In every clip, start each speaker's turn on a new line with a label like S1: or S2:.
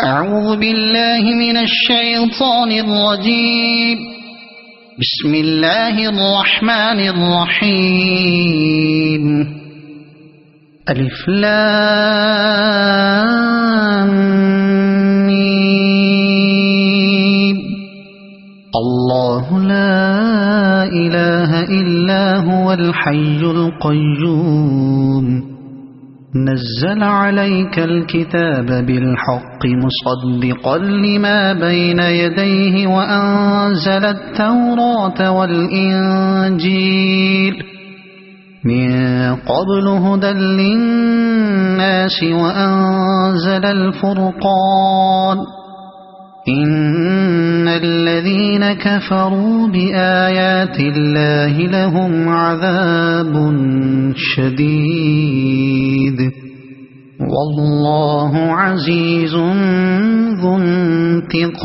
S1: أعوذ بالله من الشيطان الرجيم. بسم الله الرحمن الرحيم. ألف لام ميم. الله لا إله إلا هو الحي القيوم. نزل عليك الكتاب بالحق مصدقا لما بين يديه وأنزل التوراة والإنجيل من قبل هدى للناس وأنزل الفرقان. إن الذين كفروا بآيات الله لهم عذاب شديد والله عزيز ذو انتقام.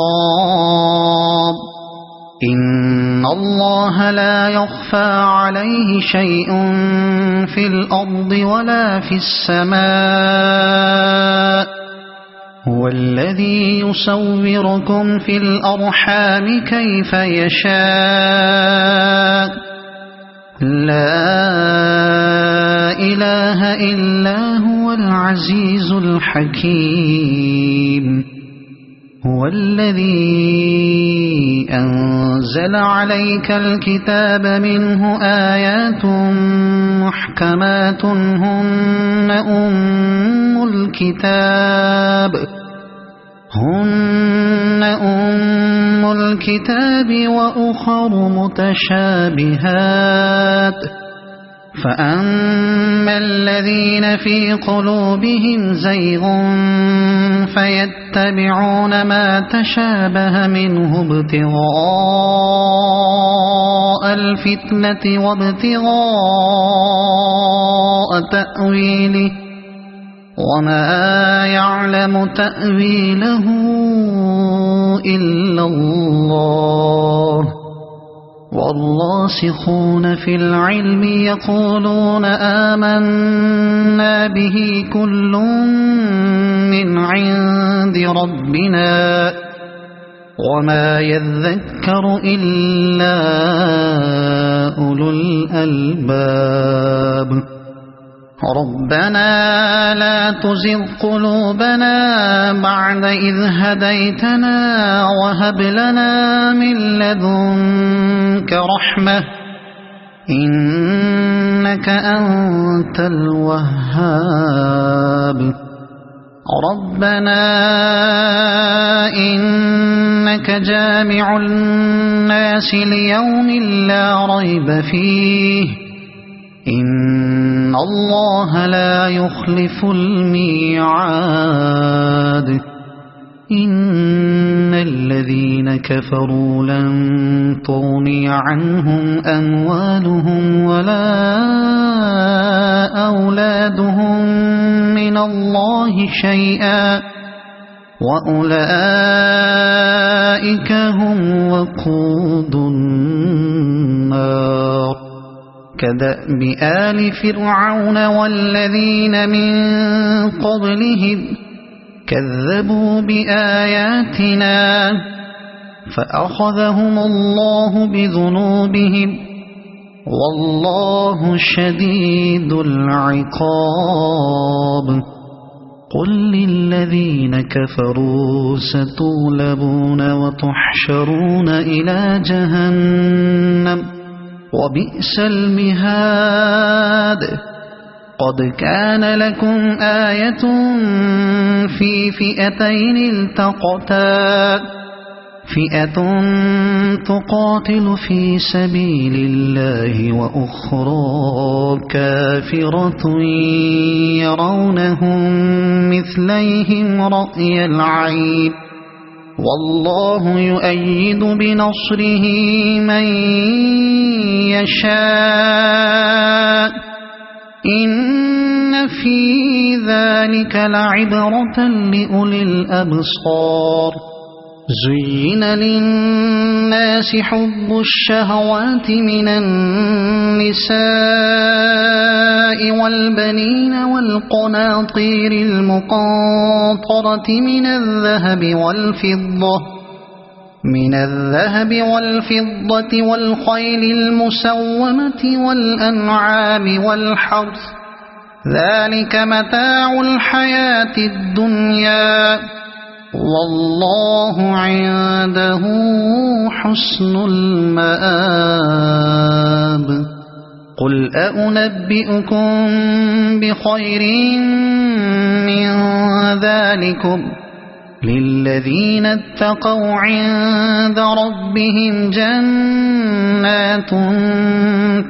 S1: إن الله لا يخفى عليه شيء في الأرض ولا في السماء. هو الذي يصوركم في الأرحام كيف يشاء. لا إله إلا هو العزيز الحكيم. هو الذي أنزل عليك الكتاب منه آيات محكمات هن أم الكتاب وأخر متشابهات. فأما الذين في قلوبهم زيغ فيتبعون ما تشابه منه ابتغاء الفتنة وابتغاء تأويله وما يعلم تأويله إلا الله. والراسخون في العلم يقولون آمنا به كل من عند ربنا وما يذكر إلا أولو الألباب. ربنا لا تزغ قلوبنا بعد إذ هديتنا وهب لنا من لدنك رحمة إنك أنت الوهاب. ربنا إنك جامع الناس ليوم لا ريب فيه إن الله لا يخلف الميعاد. إن الذين كفروا لن تغني عنهم أموالهم ولا أولادهم من الله شيئا وأولئك هم وقود النار. كدأب آل فرعون والذين من قبلهم كذبوا بآياتنا فأخذهم الله بذنوبهم والله شديد العقاب. قل للذين كفروا ستغلبون وتحشرون إلى جهنم وبئس المهاد. قد كان لكم آية في فئتين التقتا فئة تقاتل في سبيل الله وأخرى كافرة يرونهم مثليهم رأي العين والله يؤيد بنصره من يشاء. إن في ذلك لعبرة لأولي الأبصار. زين للناس حب الشهوات من النساء والبنين والقناطير المقنطرة من الذهب والفضة والخيل المسومة والأنعام والحرث ذلك متاع الحياة الدنيا والله عنده حسن المآب قل أنبئكم بخير من ذلكم للذين اتقوا عند ربهم جنات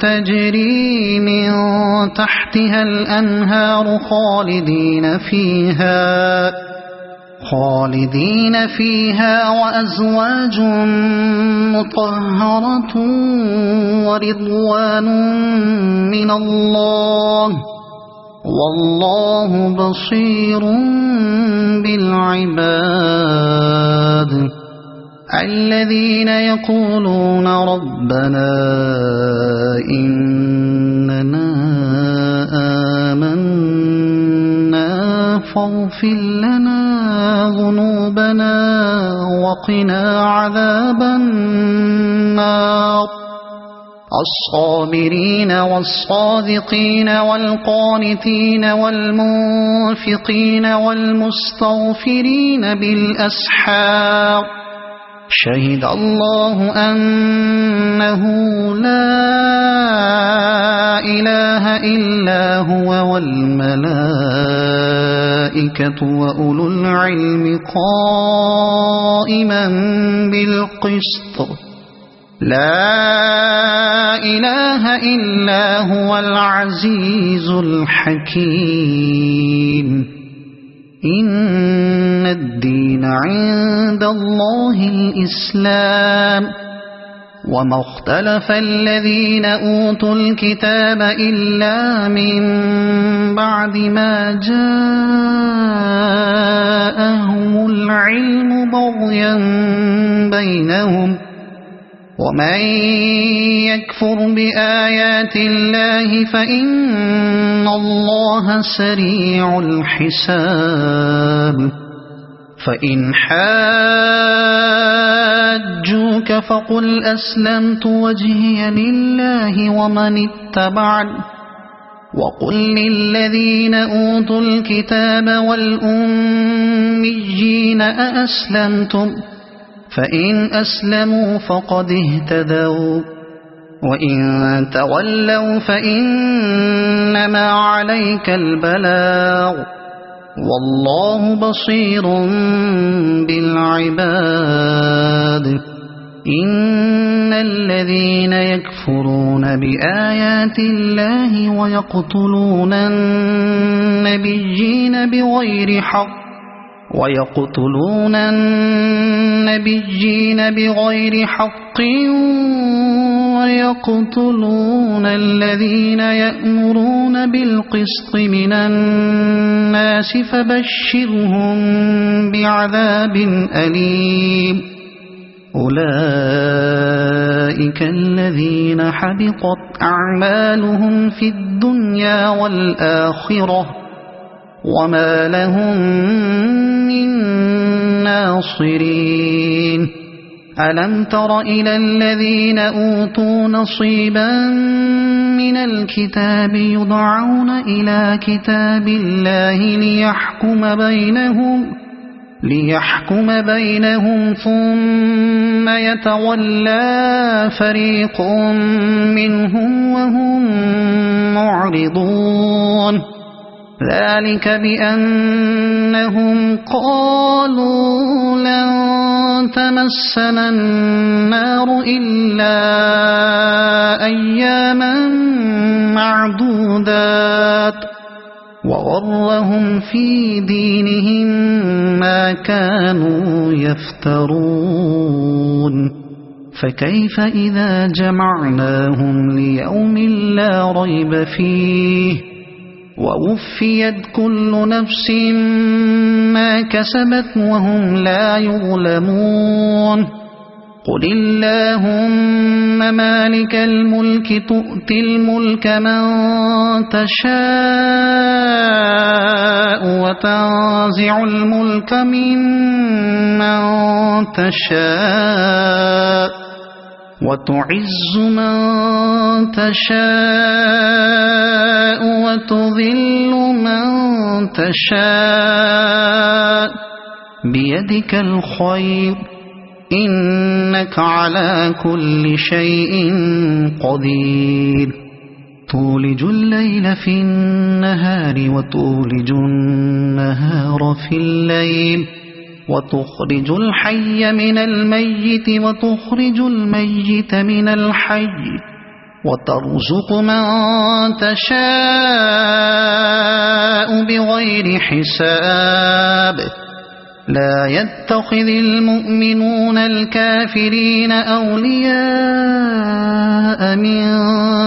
S1: تجري من تحتها الأنهار خالدين فيها وأزواج مطهرة ورضوان من الله والله بصير بالعباد الذين يقولون ربنا إننا آمنا فاغفر لنا ذنوبنا وقنا عذاب النار الصابرين والصادقين والقانتين والمنفقين والمستغفرين بالأسحار شهد الله أنه لا إله إلا هو والملائكة وأولو العلم قائما بالقسط لا إله إلا هو العزيز الحكيم إن الدين عند الله الإسلام وما اختلف الذين أوتوا الكتاب إلا من بعد ما جاءهم العلم بغيا بينهم ومن يكفر بآيات الله فإن الله سريع الحساب فإن حاجوك فقل أسلمت وجهي لله ومن اتبعني وقل للذين أوتوا الكتاب والأميين أأسلمتم فإن أسلموا فقد اهتدوا وإن تولوا فإنما عليك البلاغ والله بصير بالعباد إن الذين يكفرون بآيات الله ويقتلون النبيين بغير حق ويقتلون الذين يأمرون بالقسط من الناس فبشرهم بعذاب أليم أولئك الذين حبطت أعمالهم في الدنيا والآخرة وما لهم من ناصرين ألم تر إلى الذين أوتوا نصيبا من الكتاب يدعون إلى كتاب الله ليحكم بينهم ثم يتولى فريق منهم وهم معرضون ذلك بأنهم قالوا لن تمسنا النار إلا أياما معدودات وغرهم في دينهم ما كانوا يفترون فكيف إذا جمعناهم ليوم لا ريب فيه ووفيت كل نفس ما كسبت وهم لا يظلمون قل اللهم مالك الملك تؤتي الملك من تشاء وتنزع الملك ممن تشاء وتعز من تشاء وتذل من تشاء بيدك الخير إنك على كل شيء قدير تولج الليل في النهار وتولج النهار في الليل وتخرج الحي من الميت وتخرج الميت من الحي وترزق من تشاء بغير حساب لا يتخذ المؤمنون الكافرين أولياء من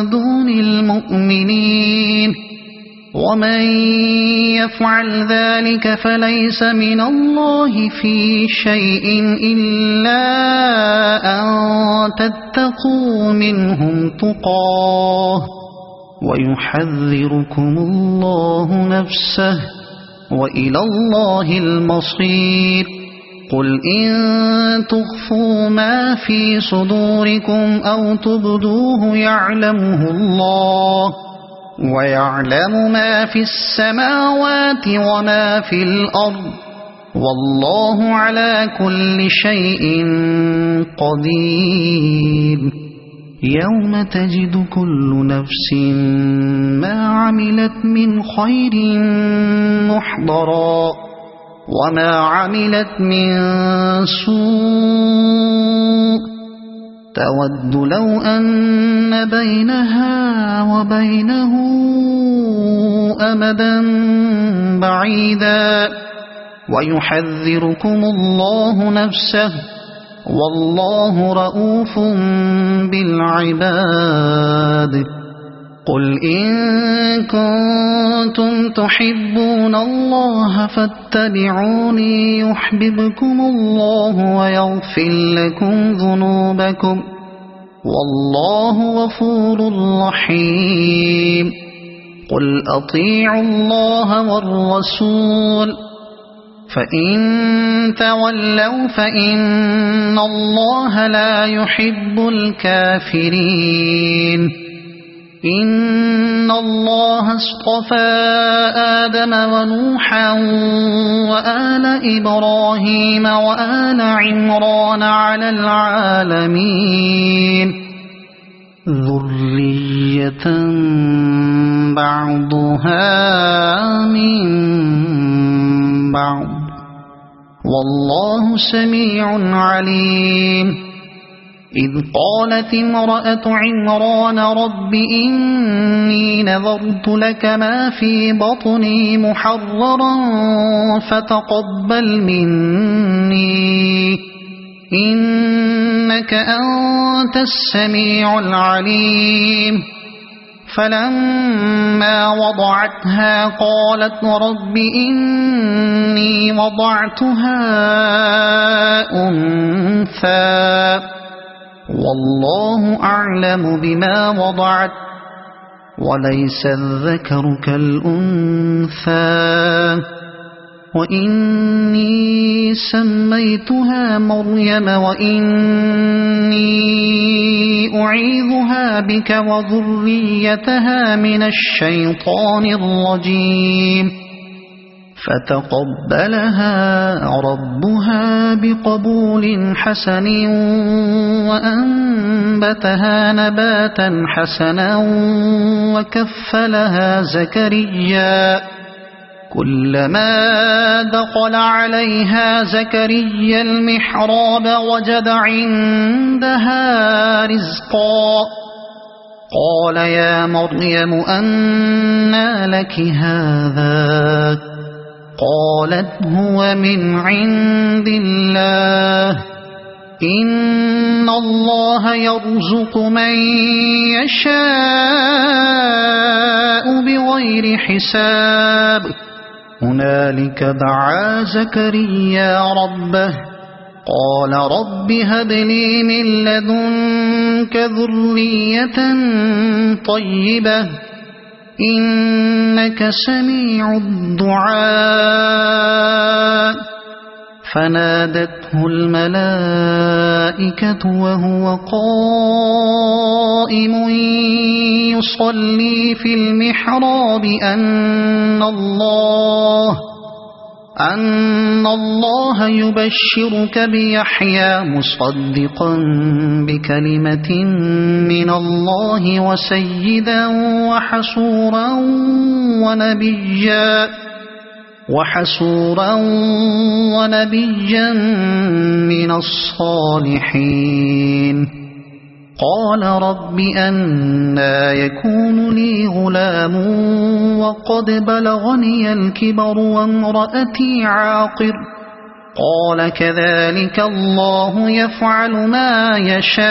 S1: دون المؤمنين ومن يفعل ذلك فليس من الله في شيء إلا أن تتقوا منهم تقاه ويحذركم الله نفسه وإلى الله المصير قل إن تخفوا ما في صدوركم أو تبدوه يعلمه الله ويعلم ما في السماوات وما في الأرض والله على كل شيء قدير يوم تجد كل نفس ما عملت من خير محضرا وما عملت من سوء تود لو أن بينها وبينه أمدا بعيدا ويحذركم الله نفسه والله رؤوف بالعباد قل إن كنتم تحبون الله فاتبعوني يحببكم الله ويغفر لكم ذنوبكم والله غفور رحيم قل أطيعوا الله والرسول فإن تولوا فإن الله لا يحب الكافرين إن الله اصطفى آدم ونوحا وآل إبراهيم وآل عمران على العالمين ذرية بعضها من بعض والله سميع عليم إذ قالت امرأة عمران رب إني نذرت لك ما في بطني محررا فتقبل مني إنك أنت السميع العليم فلما وضعتها قالت رب إني وضعتها أنثى والله أعلم بما وضعت وليس الذكر كالأنثى وإني سميتها مريم وإني أعيذها بك وذريتها من الشيطان الرجيم فتقبلها ربها بقبول حسن وأنبتها نباتا حسنا وكفلها زكريا كلما دخل عليها زكريا المحراب وجد عندها رزقا قال يا مريم أنى لك هذا قالت هو من عند الله إن الله يرزق من يشاء بغير حساب هنالك دعا زكريا ربه قال رب هب لي من لدنك ذرية طيبة إنك سميع الدعاء فنادته الملائكة وهو قائم يصلي في المحراب أن الله يبشرك بيحيى مصدقا بكلمة من الله وسيدا وحسورا ونبيا من الصالحين قال رب أنى يكون لي غلام وقد بلغني الكبر وامرأتي عاقر قال كذلك الله يفعل ما يشاء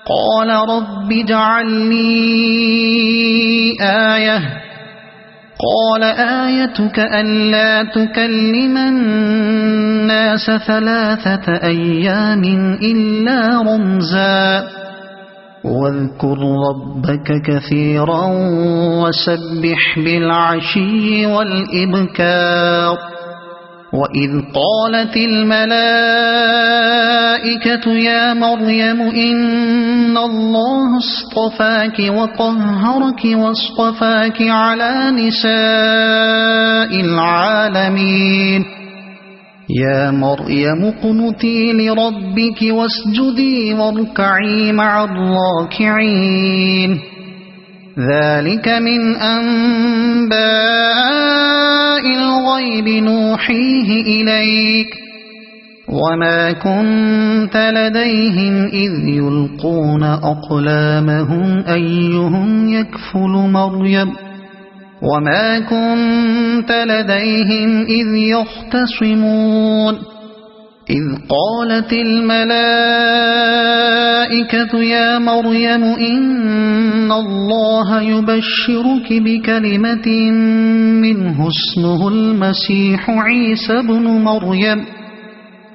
S1: قال رب اجعل لي آية قال آيتك ألا تكلم الناس 3 أيام إلا رمزا واذكر ربك كثيرا وسبح بالعشي والإبكار وإذ قالت الملائكة يا مريم إن الله اصطفاك وطهرك واصطفاك على نساء العالمين يا مريم اقنتي لربك واسجدي واركعي مع الراكعين ذلك من أنباء الغيب نوحيه إليك وما كنت لديهم إذ يلقون أقلامهم أيهم يكفل مريم وما كنت لديهم إذ يختصمون إذ قالت الملائكة يا مريم إن الله يبشرك بكلمة منه اسمه المسيح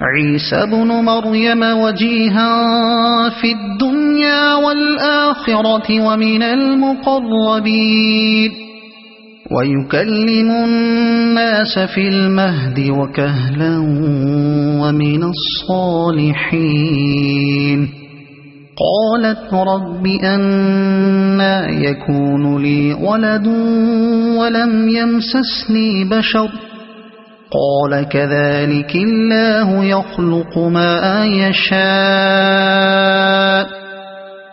S1: عيسى بن مريم وجيها في الدنيا والآخرة ومن المقربين ويكلم الناس في المهد وكهلا ومن الصالحين قالت رب أنى يكون لي ولد ولم يمسسني بشر قال كذلك الله يخلق ما يشاء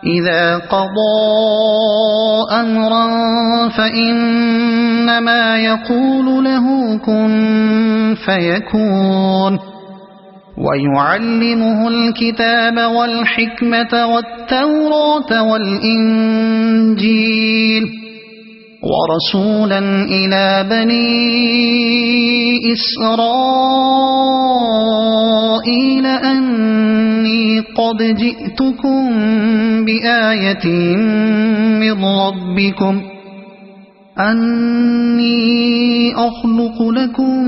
S1: إذا قضى أمرا فإنما يقول له كن فيكون ويعلمه الكتاب والحكمة والتوراة والإنجيل ورسولا إلى بني إسرائيل أني قد جئتكم بآية من ربكم أني أخلق لكم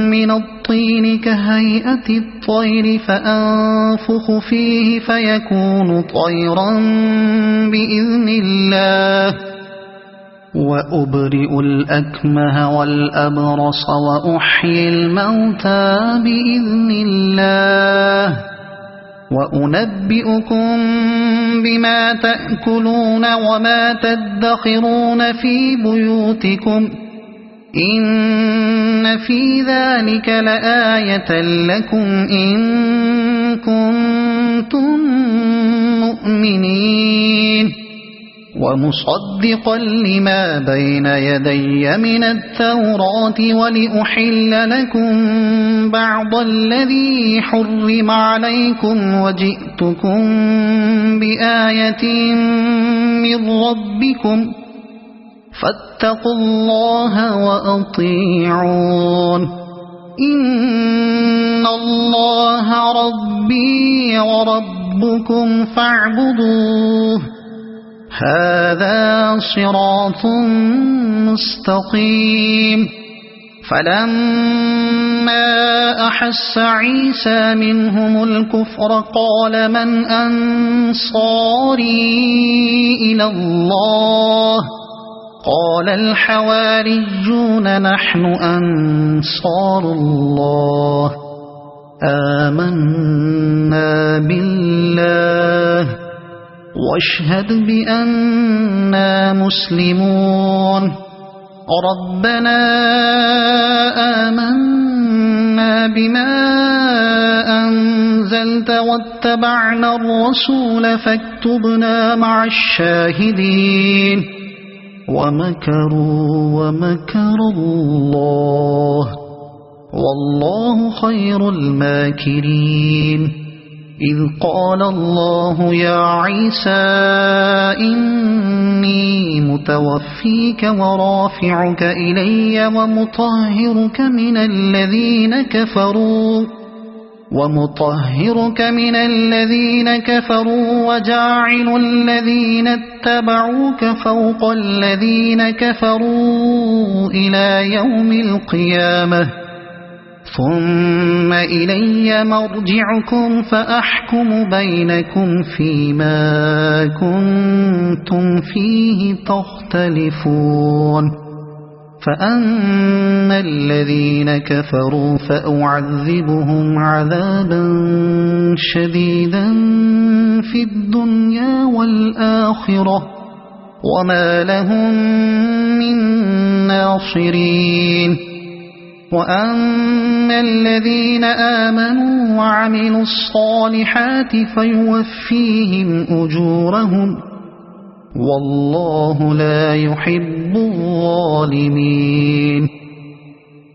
S1: من الطين كهيئة الطير فأنفخ فيه فيكون طيرا بإذن الله وأبرئ الأكمه والأبرص وأحيي الموتى بإذن الله وأنبئكم بما تأكلون وما تدخرون في بيوتكم إن في ذلك لآية لكم إن كنتم مؤمنين ومصدقا لما بين يدي من التوراة ولأحل لكم بعض الذي حرم عليكم وجئتكم بآية من ربكم فاتقوا الله وأطيعون إن الله الله ربي وربكم فاعبدوه هذا صراط مستقيم فلما أحس عيسى منهم الكفر قال من أنصاري إلى الله قال الحواريون نحن أنصار الله آمنا بالله واشهد بأننا مسلمون ربنا آمنا بما أنزلت واتبعنا الرسول فاكتبنا مع الشاهدين ومكروا ومكر الله والله خير الماكرين إذ قال الله يا عيسى إني متوفيك ورافعك إلي ومطهرك من الذين كفروا وجاعل الذين اتبعوك فوق الذين كفروا إلى يوم القيامة ثم إلي مرجعكم فأحكم بينكم فيما كنتم فيه تختلفون فأما الذين كفروا فأعذبهم عذابا شديدا في الدنيا والآخرة وما لهم من ناصرين وأما الذين آمنوا وعملوا الصالحات فيوفيهم أجورهم والله لا يحب الظالمين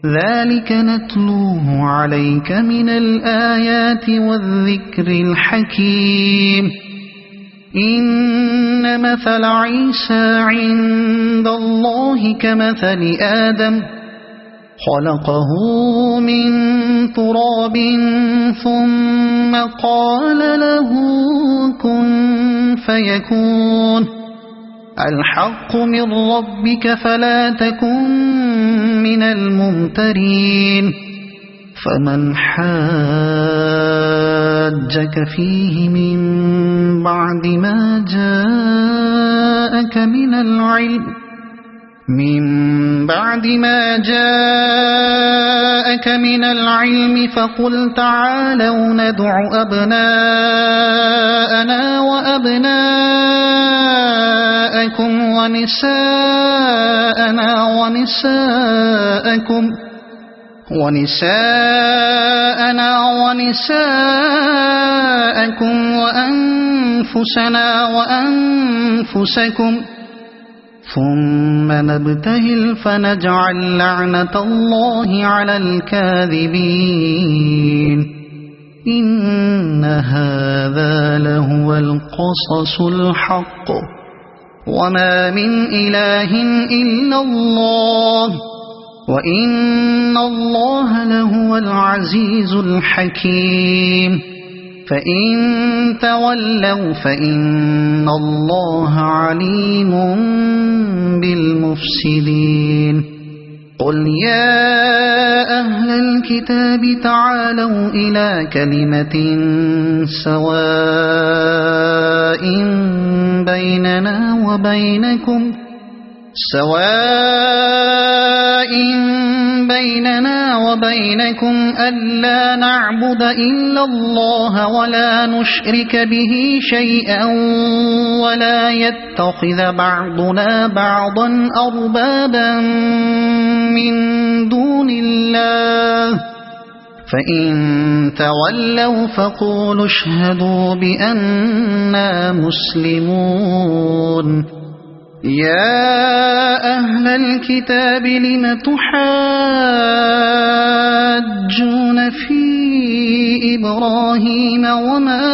S1: ذلك نتلوه عليك من الآيات والذكر الحكيم إن مثل عيسى عند الله كمثل آدم خلقه من تراب ثم قال له كن فيكون الحق من ربك فلا تكن من الممترين فمن حاجك فيه من بعد ما جاءك من العلم فقل تعالوا ندع أبناءنا وأبناءكم ونساءنا ونساءكم وأنفسنا وأنفسكم ثم نبتهل فنجعل لعنة الله على الكاذبين إن هذا لهو القصص الحق وما من إله إلا الله وإن الله لهو العزيز الحكيم فإن تولوا فإن الله عليم بالمفسدين قل يا أهل الكتاب تعالوا إلى كلمة سواء بيننا وبينكم ألا نعبد إلا الله ولا نشرك به شيئا ولا يتخذ بعضنا بعضا أربابا من دون الله فإن تولوا فقولوا اشهدوا بأننا مسلمون يا أهل الكتاب لم تحاجون في إبراهيم وما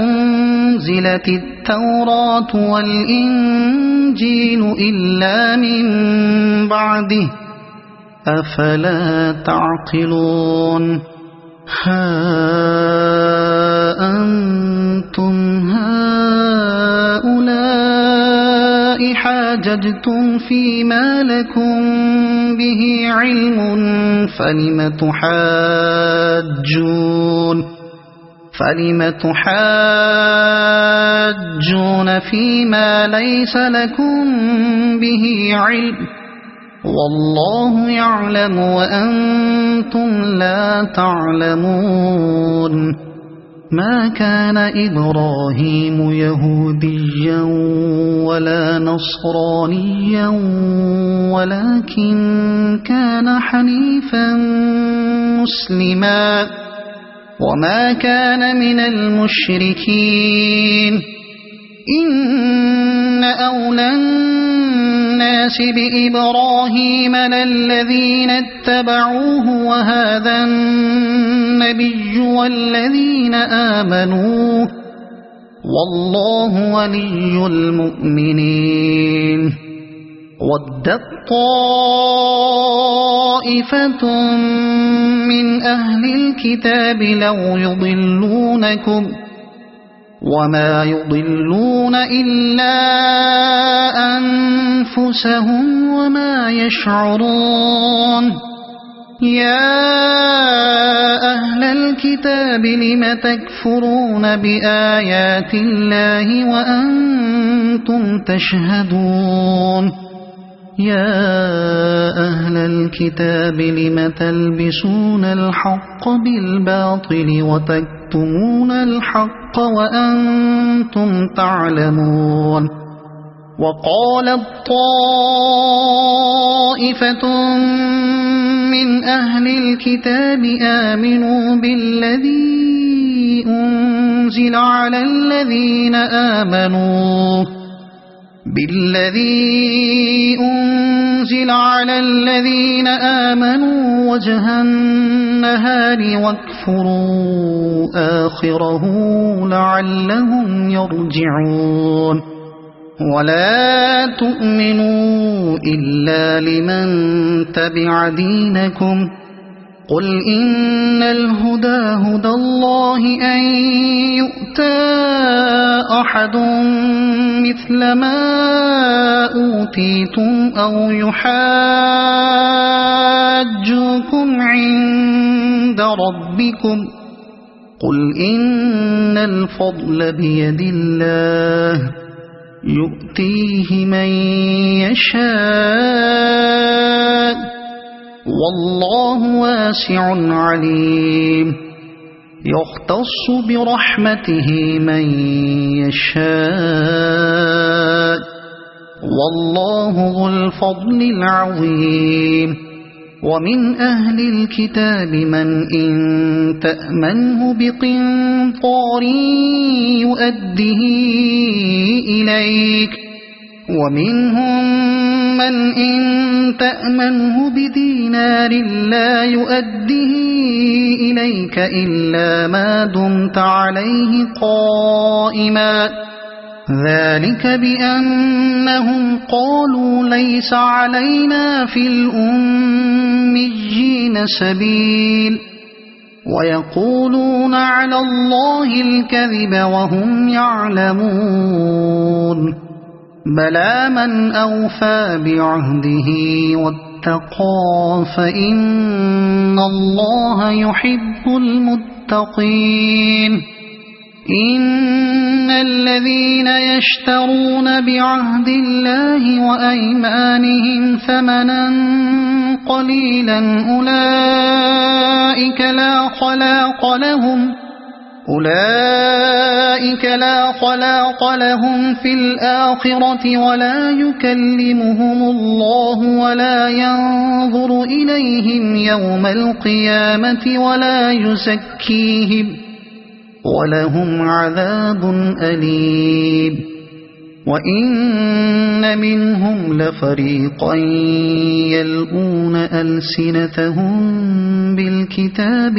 S1: أنزلت التوراة والإنجيل إلا من بعده أفلا تعقلون ها أنتم هؤلاء حاججتم فيما لكم به علم فلم تحاجون فيما ليس لكم به علم والله يعلم وأنتم لا تعلمون ما كان إبراهيم يهوديا ولا نصرانيا ولكن كان حنيفا مسلما وما كان من المشركين إن أولى الناس بإبراهيم للذين اتبعوه وهذا النبي والذين آمنوا والله ولي المؤمنين ودت طائفة من أهل الكتاب لو يضلونكم وما يضلون إلا أنفسهم وما يشعرون يا أهل الكتاب لم تكفرون بآيات الله وأنتم تشهدون يا أهل الكتاب لم تلبسون الحق بالباطل وتكتمون الحق وأنتم تعلمون وقالت طائفة من أهل الكتاب آمنوا بالذي أنزل على الذين آمنوا وجه النهار واكفروا آخره لعلهم يرجعون ولا تؤمنوا إلا لمن تبع دينكم قل إن الهدى هدى الله أن يؤتى أحد مثل ما أوتيتم أو يحاجوكم عند ربكم قل إن الفضل بيد الله يؤتيه من يشاء والله واسع عليم يختص برحمته من يشاء والله ذو الفضل العظيم ومن أهل الكتاب من إن تأمنه بقنطار يؤده إليك ومنهم من إن تأمنه بدينار لا يؤده إليك إلا ما دمت عليه قائما ذلك بأنهم قالوا ليس علينا في الأميين سبيل ويقولون على الله الكذب وهم يعلمون بلى من أوفى بعهده واتقى فإن الله يحب المتقين إن الذين يشترون بعهد الله وأيمانهم ثمنا قليلا أولئك لا خلاق لهم في الآخرة ولا يكلمهم الله ولا ينظر إليهم يوم القيامة ولا يزكيهم ولهم عذاب أليم وإن منهم لفريقا يلؤون ألسنتهم بالكتاب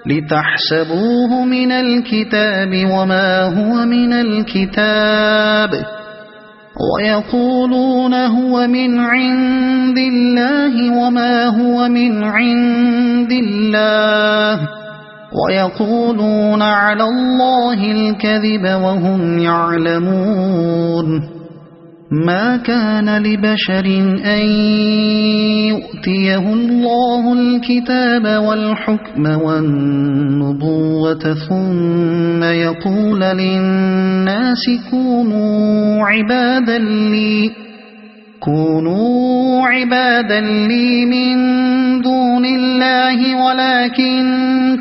S1: لتحسبوه من الكتاب وما هو من الكتاب ويقولون هو من عند الله وما هو من عند الله ويقولون على الله الكذب وهم يعلمون ما كان لبشر أن يؤتيه الله الكتاب والحكم والنبوة ثم يقول للناس كونوا عبادا لي من دون الله ولكن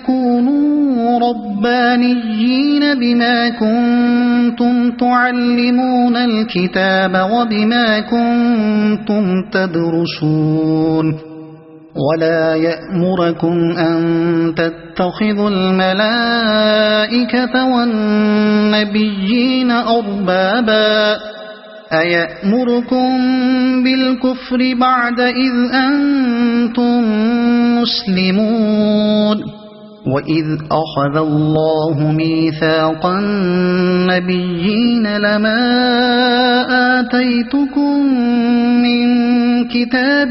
S1: كونوا ربانيين بما كنتم تعلمون الكتاب وبما كنتم تدرسون ولا يأمركم أن تتخذوا الملائكة والنبيين أربابا أيأمركم بالكفر بعد إذ أنتم مسلمون وإذ أخذ الله ميثاق النبيين لما آتيتكم من كتاب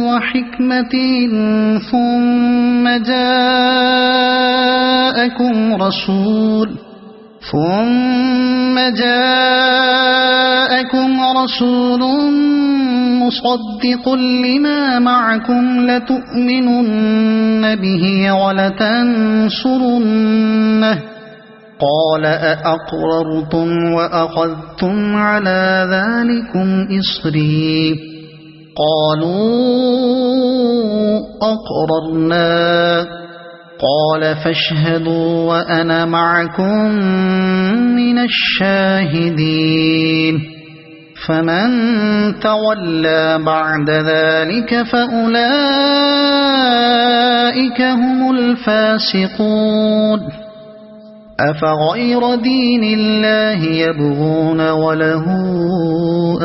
S1: وحكمة ثم جاءكم رسول مصدق لما معكم لتؤمنن به ولتنصرنه قال أأقررتم وأخذتم على ذلكم إصري قالوا أقررنا قال فاشهدوا وأنا معكم من الشاهدين فمن تولى بعد ذلك فأولئك هم الفاسقون أفغير دين الله يبغون وله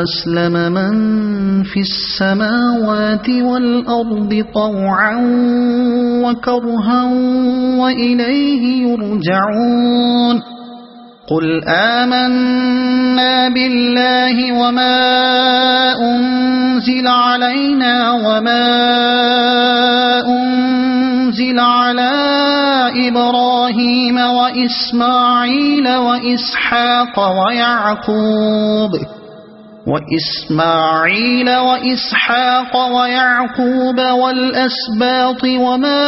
S1: أسلم من في السماوات والأرض طوعا وكرها وإليه يرجعون قل آمنا بالله وما أنزل علينا وما أنزل على إبراهيم وإسماعيل وإسحاق ويعقوب والأسباط وما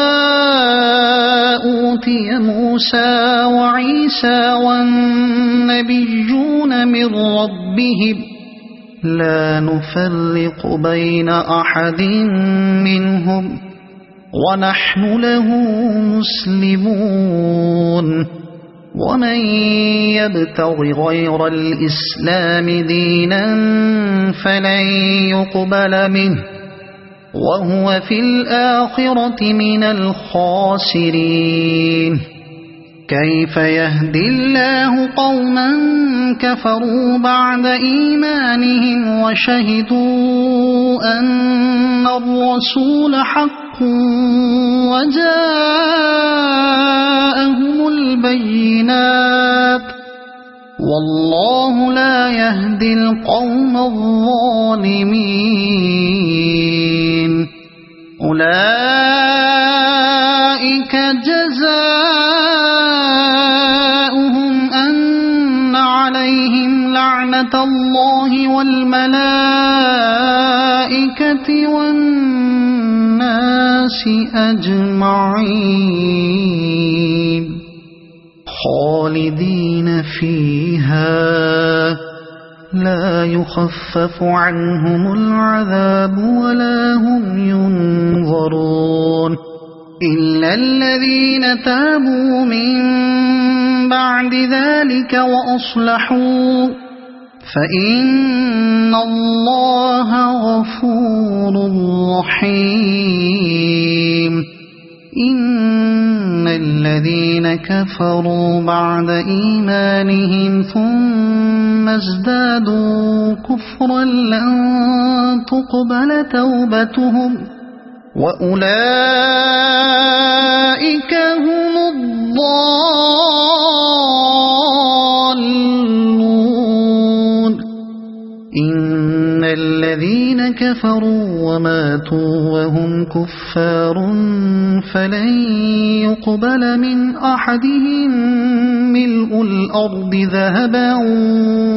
S1: أوتي موسى وعيسى والنبيون من ربهم لا نفرق بين أحد منهم ونحن له مسلمون ومن يبتغ غير الإسلام دينا فلن يقبل منه وهو في الآخرة من الخاسرين كيف يهدي الله قوما كفروا بعد إيمانهم وشهدوا أن الرسول حق وجاءهم البينات والله لا يهدي القوم الظالمين أولئك جزاؤهم أن عليهم لعنة الله والملائكة والناس أجمعين خالدين فيها لا يخفف عنهم العذاب ولا هم ينظرون إلا الذين تابوا من بعد ذلك وأصلحوا فإن الله غفور رحيم إن الذين كفروا بعد إيمانهم ثم ازدادوا كفرا لن تقبل توبتهم وأولئك هم الضالون كفروا وماتوا وهم كفار فلن يقبل من أحدهم ملء الأرض ذهبا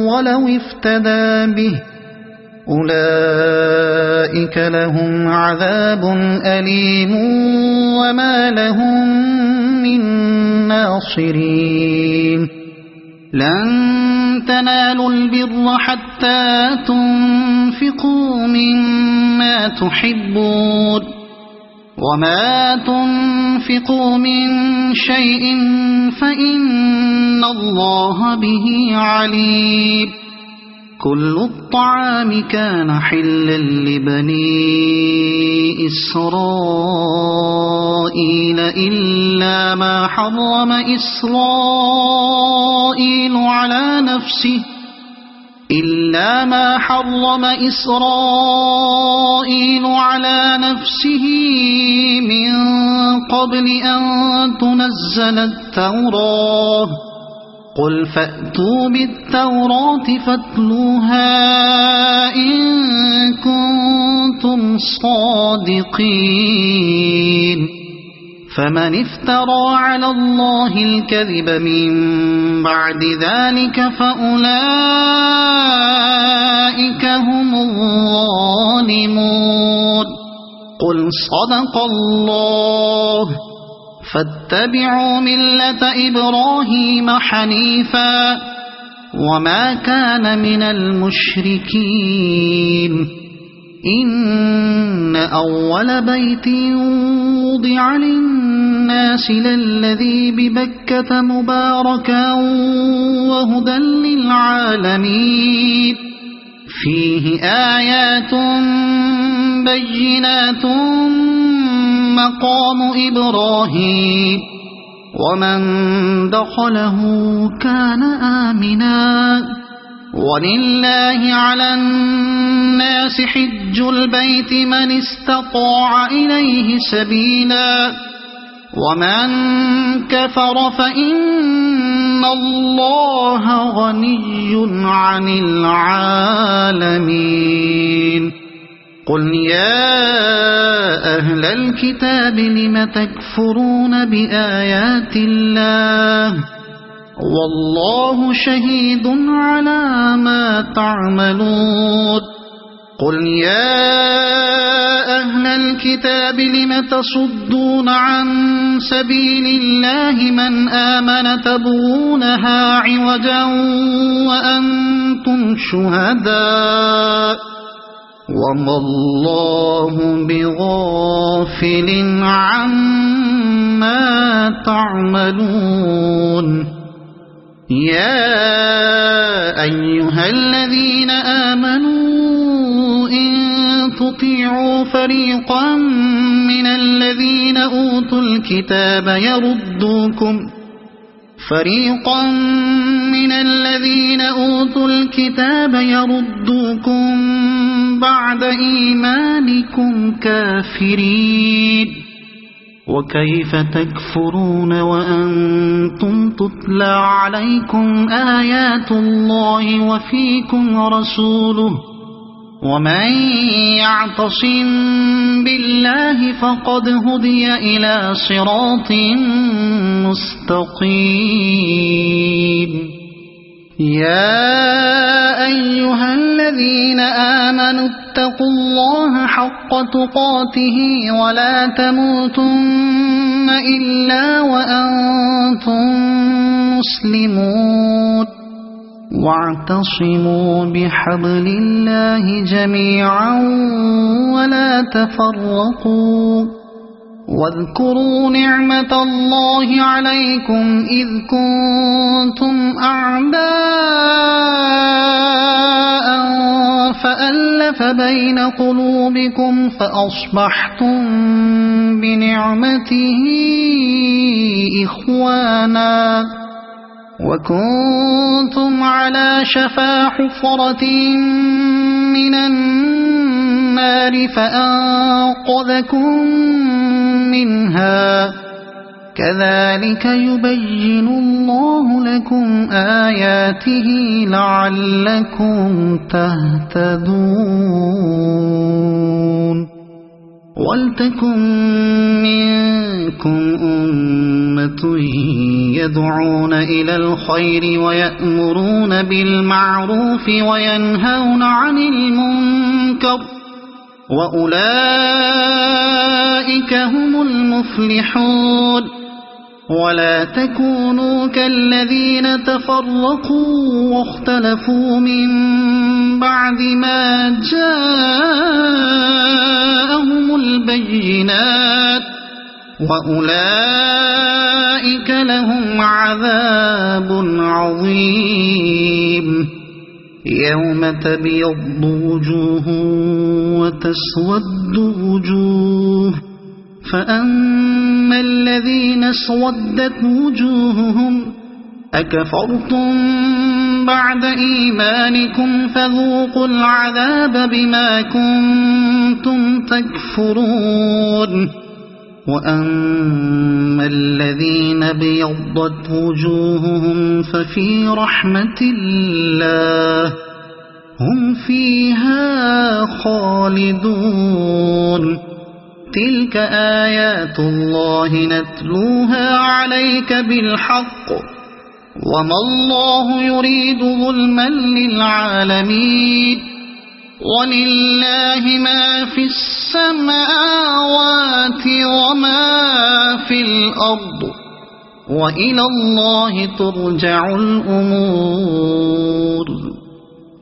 S1: ولو افتدى به أولئك لهم عذاب أليم وما لهم من ناصرين لن تنالوا البر حتى تنفقوا مما تحبون وما تنفقوا من شيء فإن الله به عليم كل الطعام كان حلا لبني إسرائيل إلا ما حرم إسرائيل على نفسه من قبل أن تنزل التوراة قل فأتوا بالتوراة فاتلوها إن كنتم صادقين فمن افترى على الله الكذب من بعد ذلك فأولئك هم الظالمون قل صدق الله فاتبعوا ملة إبراهيم حنيفا وما كان من المشركين إن أول بيت وضع للناس للذي ببكة مباركا وهدى للعالمين فيه آيات بينات مقام إبراهيم ومن دخله كان آمنا ولله على الناس حج البيت من استطاع إليه سبيلا ومن كفر فإن الله غني عن العالمين قل يا أهل الكتاب لم تكفرون بآيات الله والله شهيد على ما تعملون قل يا أهل الكتاب لم تصدون عن سبيل الله من آمن تبغونها عوجا وأنتم شهداء وما الله بغافل عما تعملون يا أيها الذين آمنوا إن تطيعوا فريقا من الذين أوتوا الكتاب يردوكم بعد إيمانكم كافرين وكيف تكفرون وأنتم تتلى عليكم آيات الله وفيكم رسوله ومن يعتصم بالله فقد هدي إلى صراط مستقيم يا أيها الذين آمنوا اتقوا الله حق تقاته ولا تموتن إلا وأنتم مسلمون واعتصموا بحبل الله جميعا ولا تفرقوا واذكروا نعمة الله عليكم إذ كنتم أعداء فألف بين قلوبكم فأصبحتم بنعمته إخوانا وكنتم على شفا حفرة من النار فأنقذكم منها كذلك يبين الله لكم آياته لعلكم تهتدون ولتكن منكم أمة يدعون إلى الخير ويأمرون بالمعروف وينهون عن المنكر وأولئك هم المفلحون ولا تكونوا كالذين تفرقوا واختلفوا من بعد ما جاءهم البينات وأولئك لهم عذاب عظيم يوم تبيض وجوه وتسود وجوه فأما الذين اسودت وجوههم أكفرتم بعد إيمانكم فذوقوا العذاب بما كنتم تكفرون وأما الذين ابيضت وجوههم ففي رحمة الله هم فيها خالدون تلك آيات الله نتلوها عليك بالحق وما الله يريد ظلما للعالمين ولله ما في السماوات وما في الأرض وإلى الله ترجع الأمور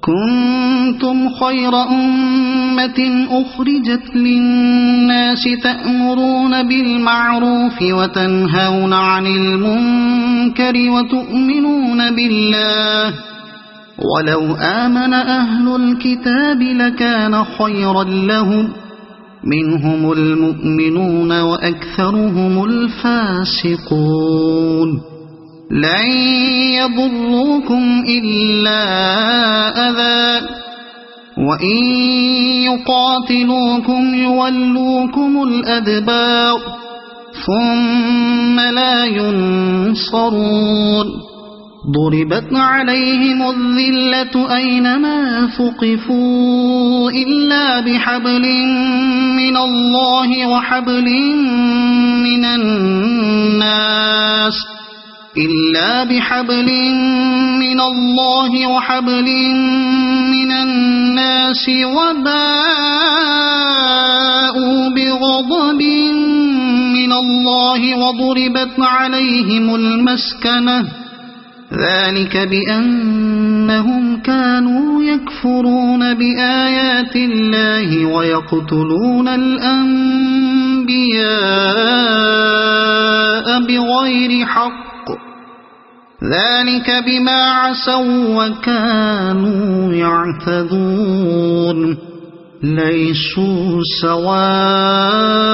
S1: كنتم خير أمة أخرجت للناس تأمرون بالمعروف وتنهون عن المنكر وتؤمنون بالله ولو آمن أهل الكتاب لكان خيرا لهم منهم المؤمنون وأكثرهم الفاسقون لن يضروكم إلا أذى وإن يقاتلوكم يولوكم الأدبار ثم لا ينصرون ضربت عليهم الذلة أينما ثقفوا إلا بحبل من الله وحبل من الناس وباءوا بغضب من الله وضربت عليهم المسكنة ذلك بأنهم كانوا يكفرون بآيات الله ويقتلون الأنبياء بغير حق ذلك بما عصوا وكانوا يعتدون ليسوا سواء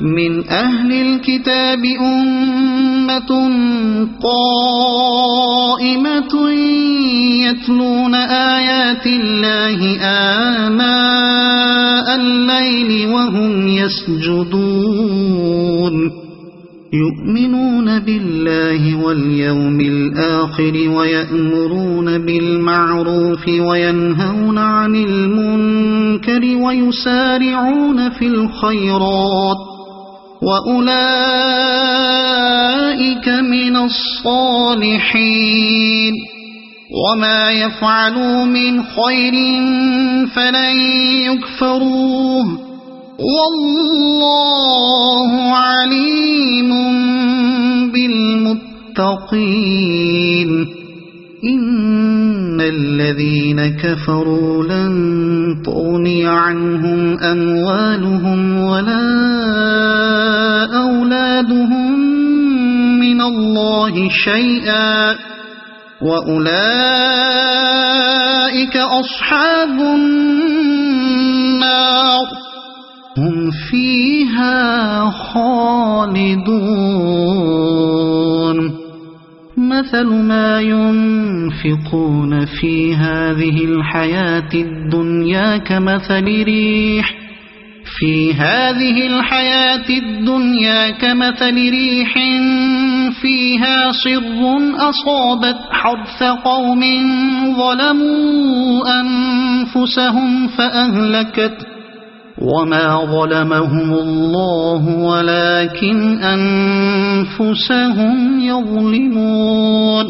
S1: من أهل الكتاب أمة قائمة يتلون آيات الله آناء الليل وهم يسجدون يؤمنون بالله واليوم الآخر ويأمرون بالمعروف وينهون عن المنكر ويسارعون في الخيرات وأولئك من الصالحين وما يفعلوا من خير فلن يكفروه والله عليم بالمتقين إن الذين كفروا لن تغني عنهم أموالهم ولا أولادهم من الله شيئا وأولئك أصحاب النار هم فيها خالدون مثل ما ينفقون في هذه الحياة الدنيا كمثل ريح في هذه الحياة الدنيا كمثل ريح فيها صر أصابت حرث قوم ظلموا أنفسهم فأهلكت وما ظلمهم الله ولكن أنفسهم يظلمون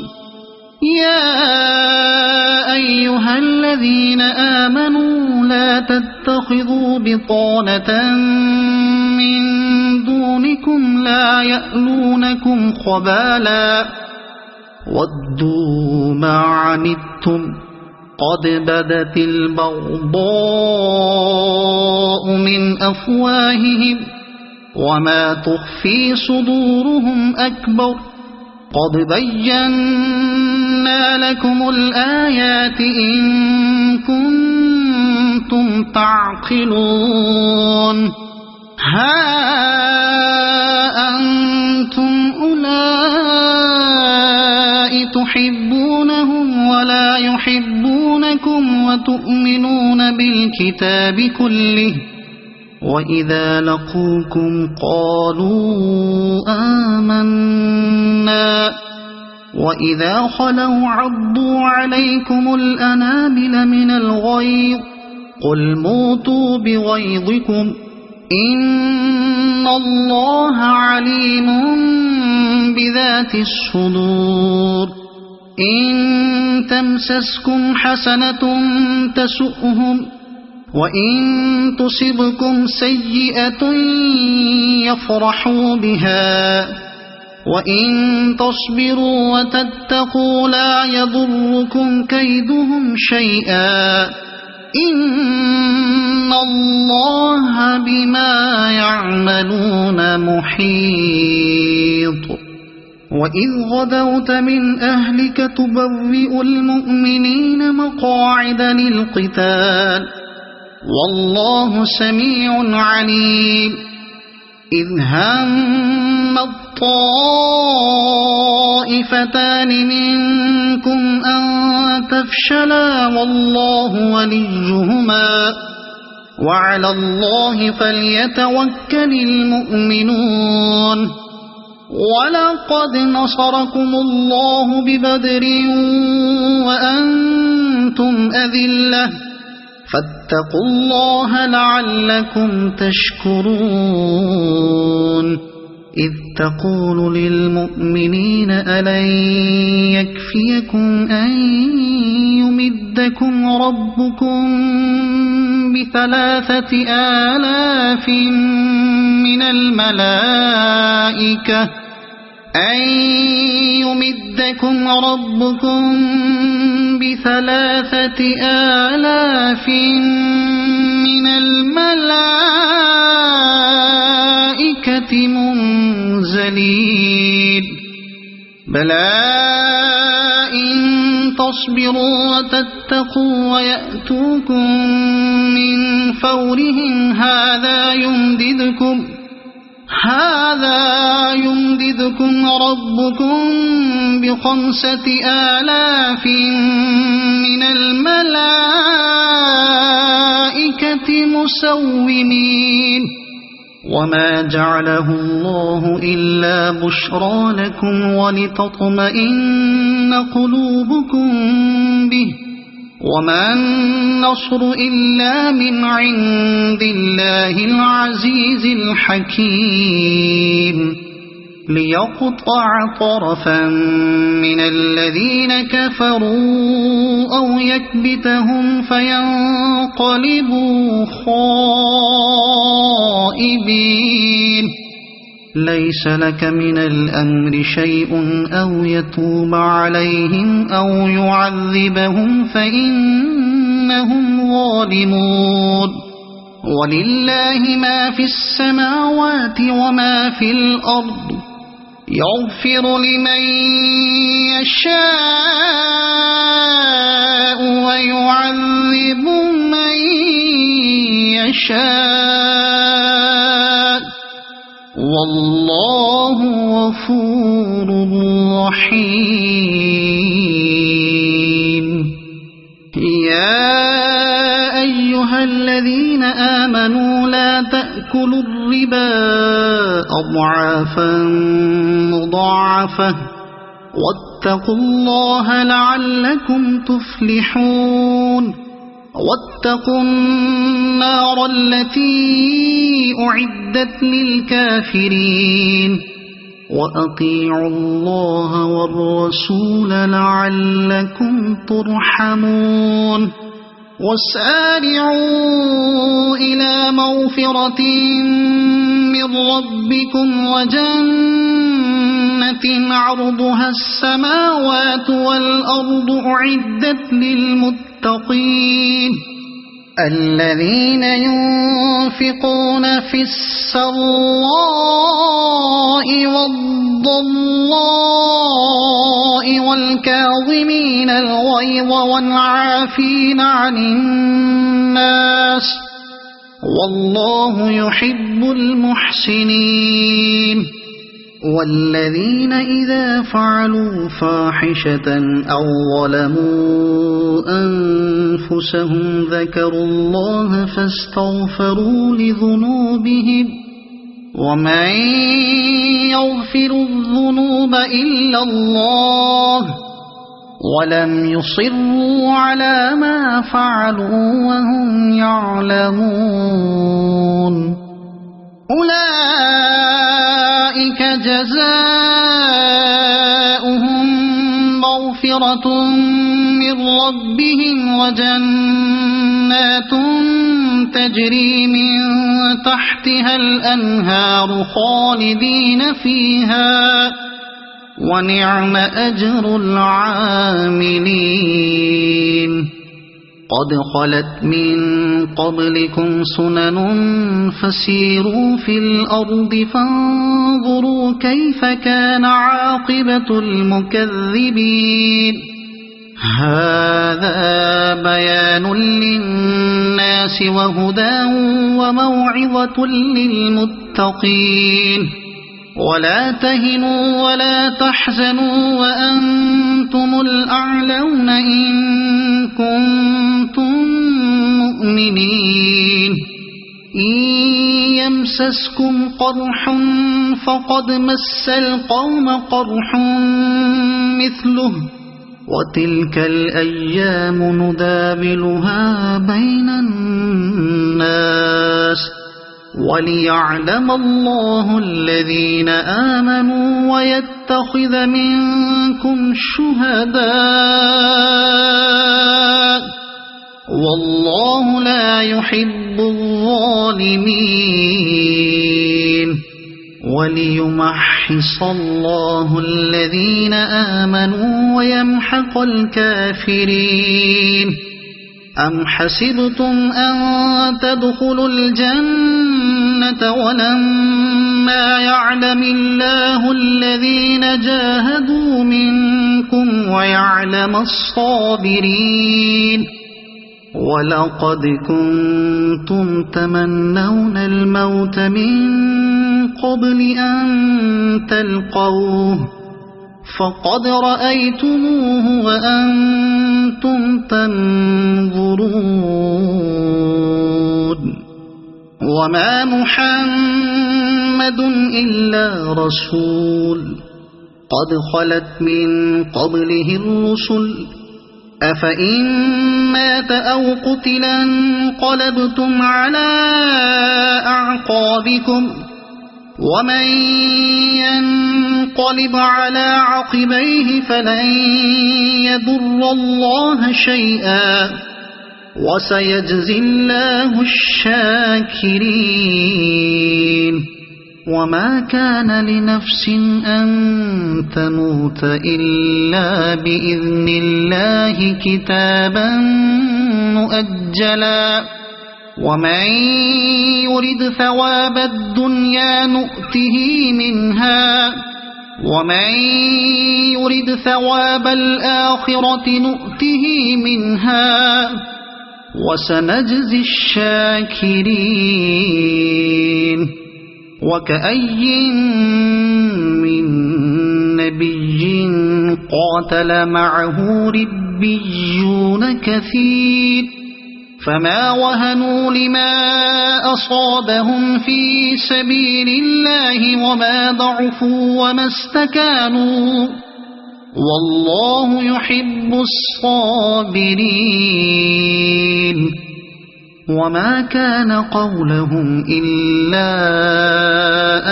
S1: يا أيها الذين آمنوا لا تتخذوا بطانة من دونكم لا يألونكم خبالا ودوا ما عنتم قد بدت البغضاء من أفواههم وما تخفي صدورهم أكبر قد بينا لكم الآيات إن كنتم تعقلون ها أنتم أولئك تحبونهم ولا يحبونكم وتؤمنون بالكتاب كله وإذا لقوكم قالوا آمنا وإذا خلوا عضوا عليكم الأنامل من الغيظ قل موتوا بغيظكم إن الله عليم بذات الصدور إن تمسسكم حسنة تسؤهم وإن تصبكم سيئة يفرحوا بها وإن تصبروا وتتقوا لا يضركم كيدهم شيئا إن الله بما يعملون محيط وإذ غدوت من أهلك تبوئ المؤمنين مقاعد للقتال والله سميع عليم إذ هم الطائفتان منكم أن تفشلا والله وليهما وعلى الله فليتوكل المؤمنون ولقد نصركم الله ببدر وأنتم أذلة فاتقوا الله لعلكم تشكرون إذ تقول للمؤمنين ألن يكفيكم أن يمدكم ربكم ب3,000 من الملائكة أن يمدكم ربكم ب3,000 من الملائكة منزلين بلى إن تصبروا وتتقوا ويأتوكم من فورهم هذا يمددكم ربكم ب5,000 من الملائكة مسومين وما جعله الله إلا بشرى لكم ولتطمئن قلوبكم به وما النصر إلا من عند الله العزيز الحكيم ليقطع طرفا من الذين كفروا أو يكبتهم فينقلبوا خائبين ليس لك من الأمر شيء أو يتوب عليهم أو يعذبهم فإنهم ظالمون ولله ما في السماوات وما في الأرض يغفر لمن يشاء ويعذب من يشاء والله غفور رحيم يا أيها الذين آمنوا لا تأكلوا الربا أضعافا مضاعفة واتقوا الله لعلكم تفلحون واتقوا النار التي أعدت للكافرين وأطيعوا الله والرسول لعلكم ترحمون وسارعوا إلى مغفرة من ربكم وجنة عرضها السماوات والأرض أعدت للمتقين الذين ينفقون في السراء والضراء والكاظمين الغيظ والعافين عن الناس والله يحب المحسنين والذين إذا فعلوا فاحشة أو ظلموا أنفسهم ذكروا الله فاستغفروا لذنوبهم ومن يغفر الذنوب إلا الله ولم يصروا على ما فعلوا وهم يعلمون أولئك جزاؤهم مغفرة من ربهم وجنات تجري من تحتها الأنهار خالدين فيها ونعم أجر العاملين قد خلت من قبلكم سنن فسيروا في الأرض فانظروا كيف كان عاقبة المكذبين هذا بيان للناس وهدى وموعظة للمتقين ولا تهنوا ولا تحزنوا وأنتم الأعلون إن كنتم مؤمنين إن يمسسكم قرح فقد مس القوم قرح مثله وتلك الأيام نداولها بين الناس وليعلم الله الذين آمنوا ويتخذ منكم شهداء والله لا يحب الظالمين وليمحص الله الذين آمنوا ويمحق الكافرين أم حسبتم أن تدخلوا الجنة ولما يعلم الله الذين جاهدوا منكم ويعلم الصابرين ولقد كنتم تمنون الموت من قبل أن تلقوه فقد رأيتموه وأنتم تنظرون وما محمد إلا رسول قد خلت من قبله الرسل أفإن مات أو قتل انقلبتم على أعقابكم ومن ينقلب على عقبيه فلن يضر الله شيئا وسيجزي الله الشاكرين وما كان لنفس أن تموت إلا بإذن الله كتابا مؤجلا ومن يرد ثواب الدنيا نؤته منها ومن يرد ثواب الآخرة نؤته منها وسنجزي الشاكرين وكأي من نبي قاتل معه ربيون كثير فما وهنوا لما أصابهم في سبيل الله وما ضعفوا وما استكانوا والله يحب الصابرين وما كان قولهم إلا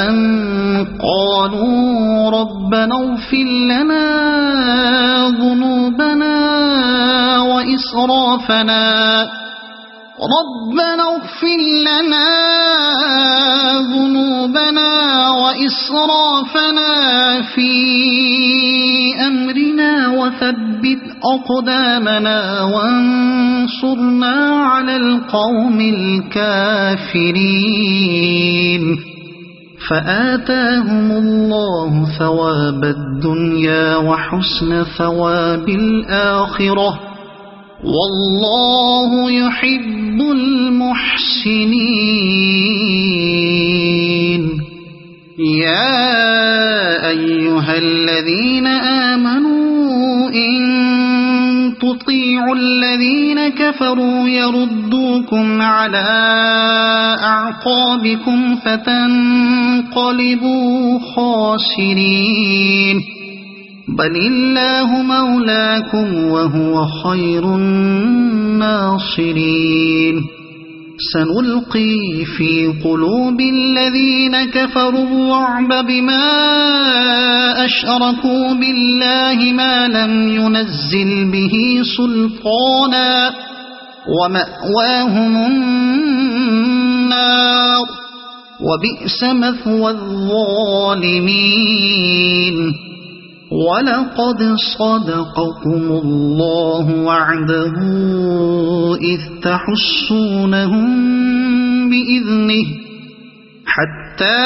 S1: أن قالوا ربنا اغفر لنا ذنوبنا وإسرافنا في أمرنا وثبت أقدامنا وانصرنا على القوم الكافرين فآتاهم الله ثواب الدنيا وحسن ثواب الآخرة والله يحب المحسنين يا أيها الذين آمنوا إن تطيعوا الذين كفروا يردوكم على أعقابكم فتنقلبوا خاسرين بل الله مولاكم وهو خير الناصرين سنلقي في قلوب الذين كفروا الرعب بما أشركوا بالله ما لم ينزل به سلطانا ومأواهم النار وبئس مثوى الظالمين ولقد صدقكم الله وعده إذ تحسونهم بإذنه حتى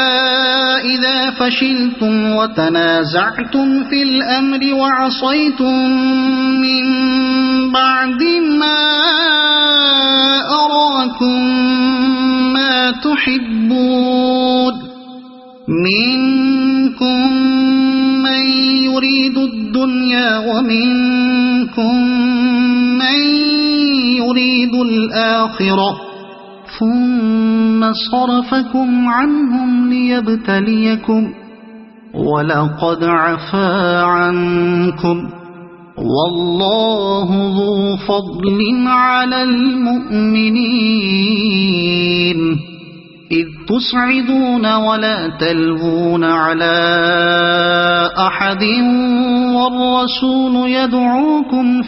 S1: إذا فشلتم وتنازعتم في الأمر وعصيتم من بعد ما أراكم ما تحبون منكم من يريد الدنيا ومنكم من يريد الآخرة ثم صرفكم عنهم ليبتليكم ولقد عفا عنكم والله ذو فضل على المؤمنين إذ تصعدون ولا تلوون على أحد والرسول يدعوكم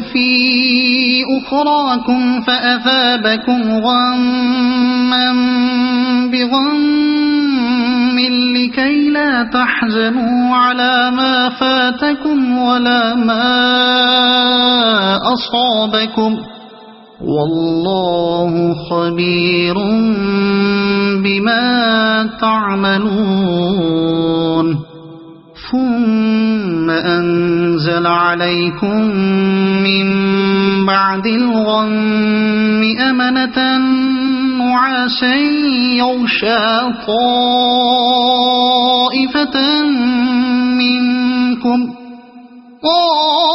S1: في أخراكم فأثابكم غما بغم لكي لا تحزنوا على ما فاتكم ولا ما أصابكم والله خبير بما تعملون ثم أنزل عليكم من بعد الغم أمنة نعاسا يغشى طائفة منكم وطائفة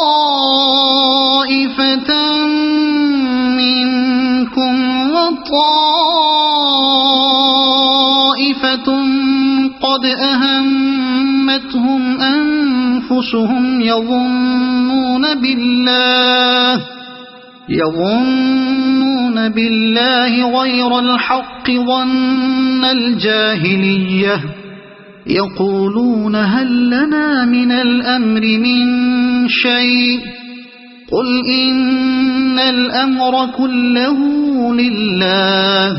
S1: قد أهمتهم أنفسهم يظنون بالله غير الحق ظن الجاهلية يقولون هل لنا من الأمر من شيء قل إن الأمر كله لله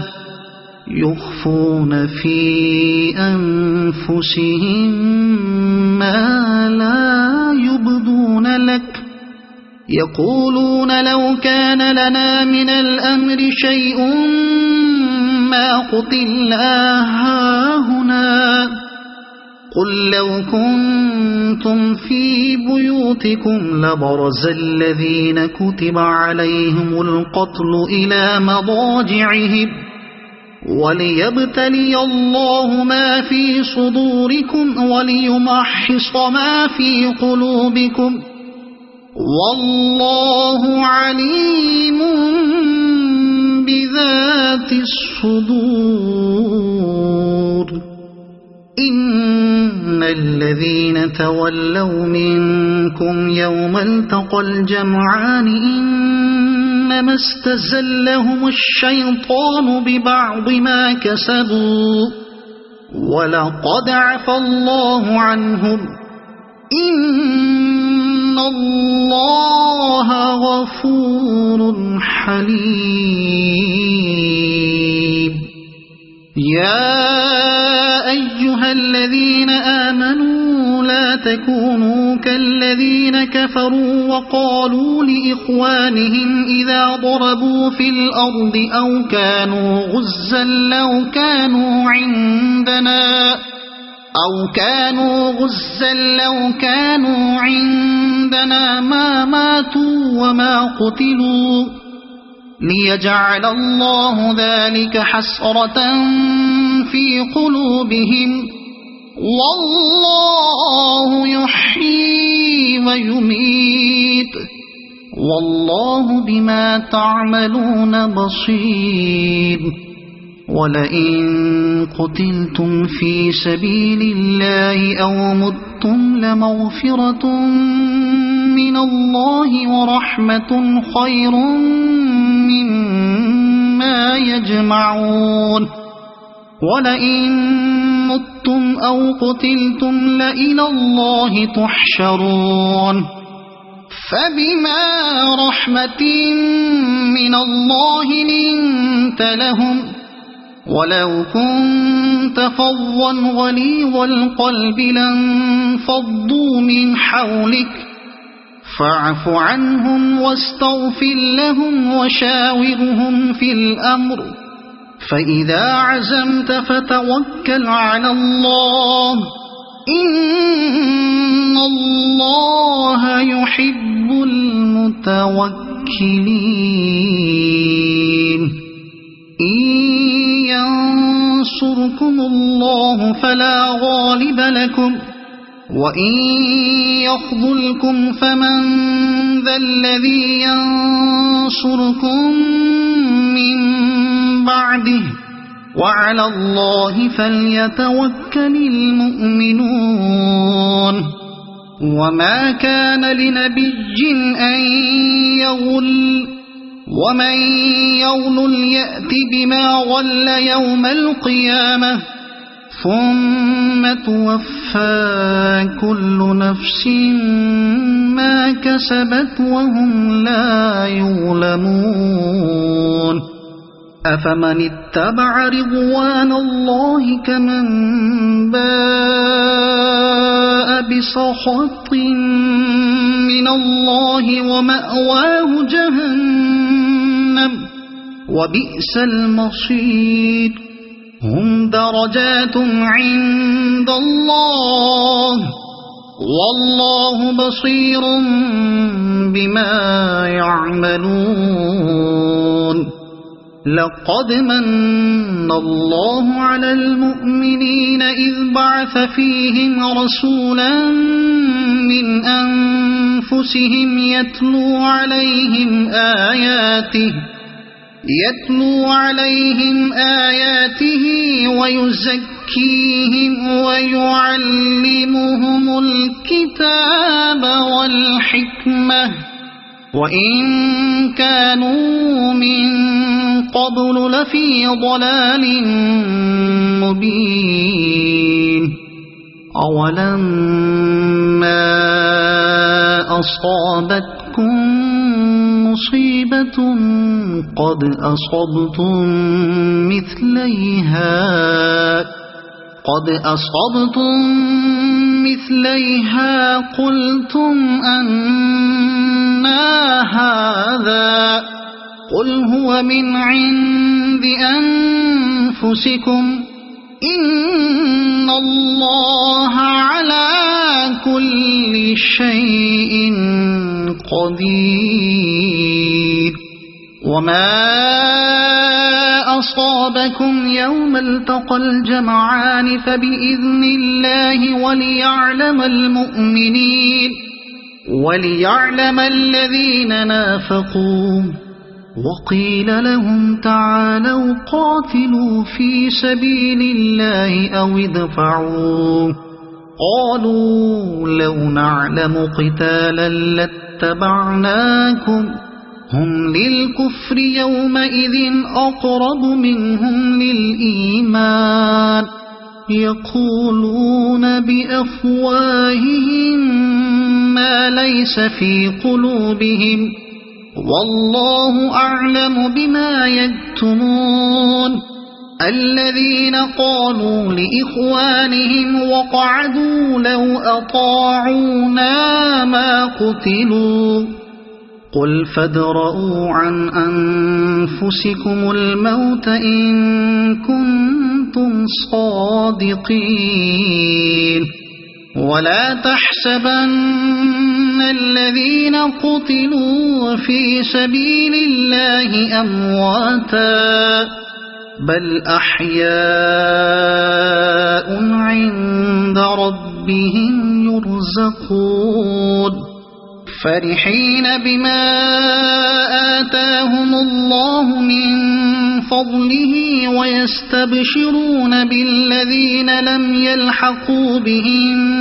S1: يخفون في أنفسهم ما لا يبدون لك يقولون لو كان لنا من الأمر شيء ما قتلنا هاهنا قل لو كنتم في بيوتكم لبرز الذين كتب عليهم القتل إلى مضاجعهم وليبتلي الله ما في صدوركم وليمحص ما في قلوبكم والله عليم بذات الصدور إن الذين تولوا منكم يوم التقى الجمعان إنما استزلهم الشيطان ببعض ما كسبوا ولقد عفى الله عنهم إن الله غفور حليم يا أيها الذين آمنوا لا تكونوا كالذين كفروا وقالوا لإخوانهم إذا ضربوا في الأرض أو كانوا غزا لو كانوا عندنا ما ماتوا وما قتلوا ليجعل الله ذلك حسرة في قلوبهم والله يحيي ويميت والله بما تعملون بصير ولئن قتلتم في سبيل الله أو متم لمغفرة من الله ورحمة خير مما يجمعون ولئن متم أو قتلتم لإلى الله تحشرون فبما رحمة من الله لنت لهم ولو كنت فظا غليظ القلب لانفضوا من حولك فاعف عنهم واستغفر لهم وشاورهم في الأمر فإذا عزمت فتوكل على الله إن الله يحب المتوكلين إن ينصركم الله فلا غالب لكم وإن يخذلكم فمن ذا الذي ينصركم من بعده وعلى الله فليتوكل المؤمنون وما كان لنبي أن يغل ومن يغل يأت بما غل يوم القيامة ثم توفى كل نفس ما كسبت وهم لا يظلمون أفمن اتبع رضوان الله كمن باء بسخط من الله ومأواه جهنم وبئس المصير هم درجات عند الله والله بصير بما يعملون لقد من الله على المؤمنين إذ بعث فيهم رسولا من أنفسهم يتلو عليهم آياته ويزكيهم ويعلمهم الكتاب والحكمة وإن كانوا من قبل لفي ضلال مبين أولما أصابتكم مصيبة قد أصبتم مثليها قلتم أنى هذا قل هو من عند أنفسكم إن الله على كل شيء قدير وما أصابكم يوم التقى الجمعان فبإذن الله وليعلم المؤمنين وليعلم الذين نافقوا وقيل لهم تعالوا قاتلوا في سبيل الله أو ادفعوا قالوا لو نعلم قتالا لاتبعناكم هم للكفر يومئذ أقرب منهم للإيمان يقولون بأفواههم ما ليس في قلوبهم والله أعلم بما يكتمون الذين قالوا لإخوانهم وقعدوا لو أطاعونا ما قتلوا قل فادرءوا عن أنفسكم الموت إن كنتم صادقين ولا تحسبن الذين قتلوا في سبيل الله أمواتا بل أحياء عند ربهم يرزقون فرحين بما آتاهم الله من فضله ويستبشرون بالذين لم يلحقوا بهم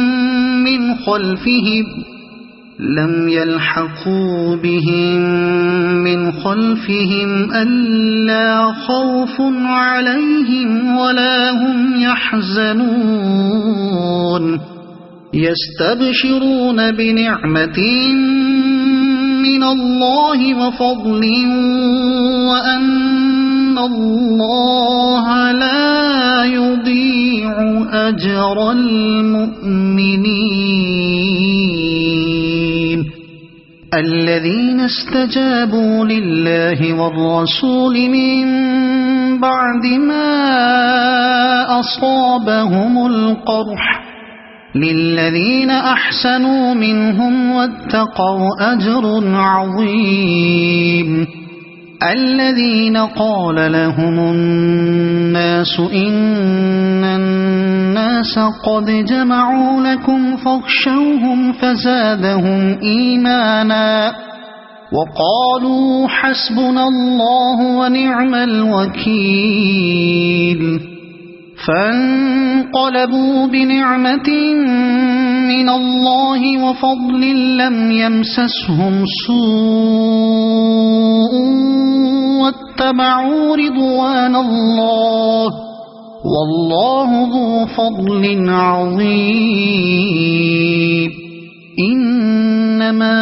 S1: من خلفهم ألا خوف عليهم ولا هم يحزنون يستبشرون بنعمة من الله وفضل وأن الله لا يضيع أجر المؤمنين الذين استجابوا لله والرسول من بعد ما أصابهم القرح للذين أحسنوا منهم واتقوا أجر عظيم الذين قال لهم الناس إن الناس قد جمعوا لكم فاخشوهم فزادهم إيمانا وقالوا حسبنا الله ونعم الوكيل فانقلبوا بنعمة من الله وفضل لم يمسسهم سوء واتبعوا رضوان الله والله ذو فضل عظيم إنما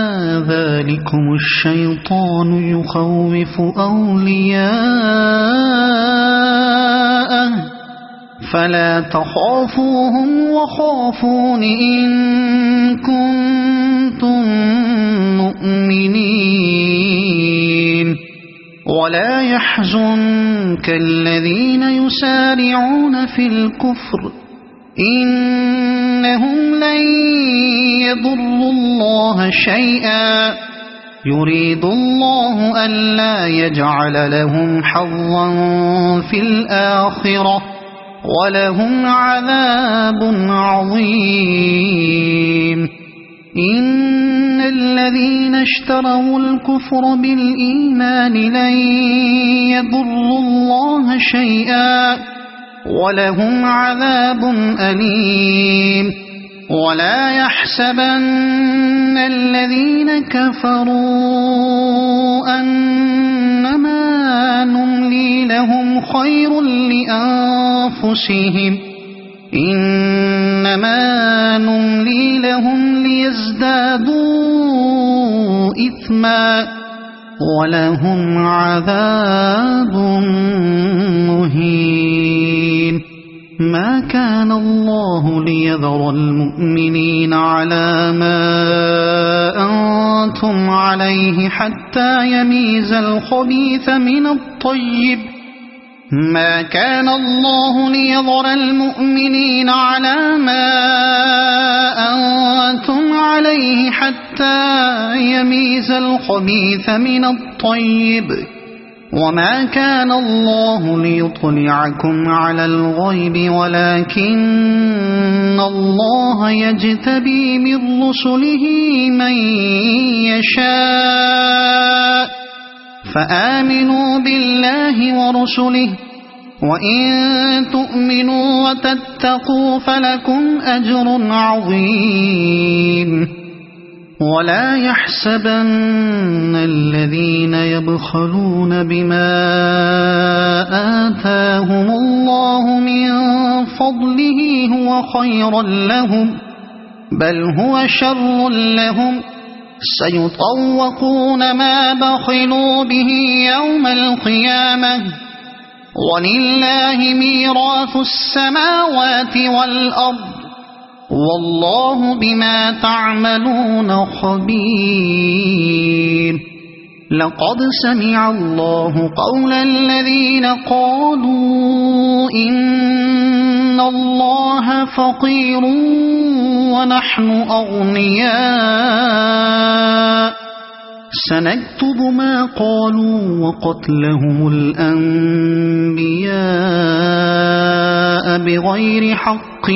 S1: ذلكم الشيطان يخوف أولياءه فلا تخافوهم وخافون إن كنتم مؤمنين ولا يحزنك الذين يسارعون في الكفر إنهم لن يضروا الله شيئا يريد الله ألا يجعل لهم حظا في الآخرة ولهم عذاب عظيم إن الذين اشتروا الكفر بالإيمان لن يضروا الله شيئا ولهم عذاب أليم ولا يحسبن الذين كفروا أنما نملي لهم خير لأنفسهم إنما نملي لهم ليزدادوا إثما ولهم عذاب مهين ما كان الله ليذر المؤمنين على ما أنتم عليه حتى يميز الخبيث من الطيب ما كان الله ليذر المؤمنين على ما أنتم عليه حتى يميز الخبيث من الطيب وما كان الله ليطلعكم على الغيب ولكن الله يجتبي من رسله من يشاء فآمنوا بالله ورسله وإن تؤمنوا وتتقوا فلكم أجر عظيم ولا يحسبن الذين يبخلون بما آتاهم الله من فضله هو خيرا لهم بل هو شر لهم سيطوقون ما بخلوا به يوم القيامة ولله ميراث السماوات والأرض والله بما تعملون خبير لقد سمع الله قول الذين قالوا إن الله فقير ونحن أغنياء سنكتب ما قالوا وقتلهم الأنبياء بغير حق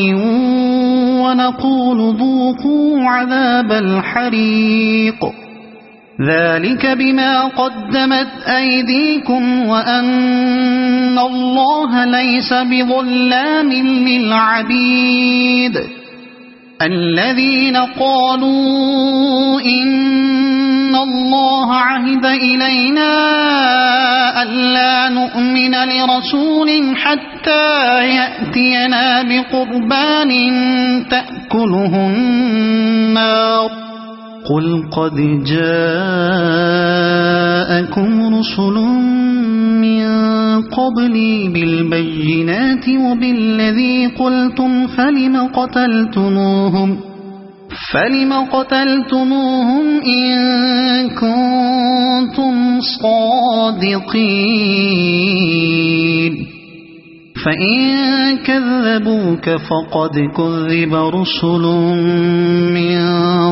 S1: ونقول ذوقوا عذاب الحريق ذلك بما قدمت أيديكم وأن الله ليس بظلام للعبيد الذين قالوا إن الله عهد إلينا ألا نؤمن لرسول حتى يأتينا بقربان تأكله النار قل قد جاءكم رسل من قبلي بالبينات وبالذي قلتم فلم قتلتموهم إن كنتم صادقين فإن كذبوك فقد كذب رسل من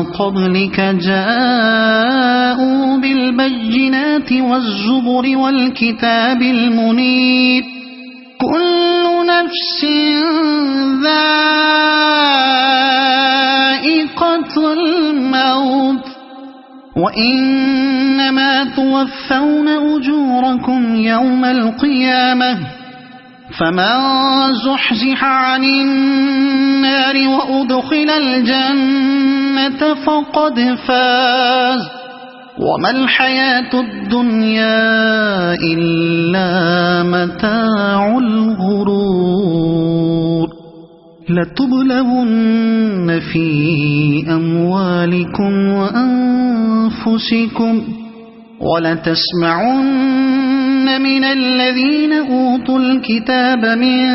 S1: قبلك جاءوا بالبينات والزبر والكتاب المنير كل نفس ذائقة الموت وإنما توفون أجوركم يوم القيامة فمن زحزح عن النار وأدخل الجنة فقد فاز وما الحياة الدنيا إلا متاع الغرور لتبلغن في أموالكم وأنفسكم ولتسمعن من الذين أوتوا الكتاب من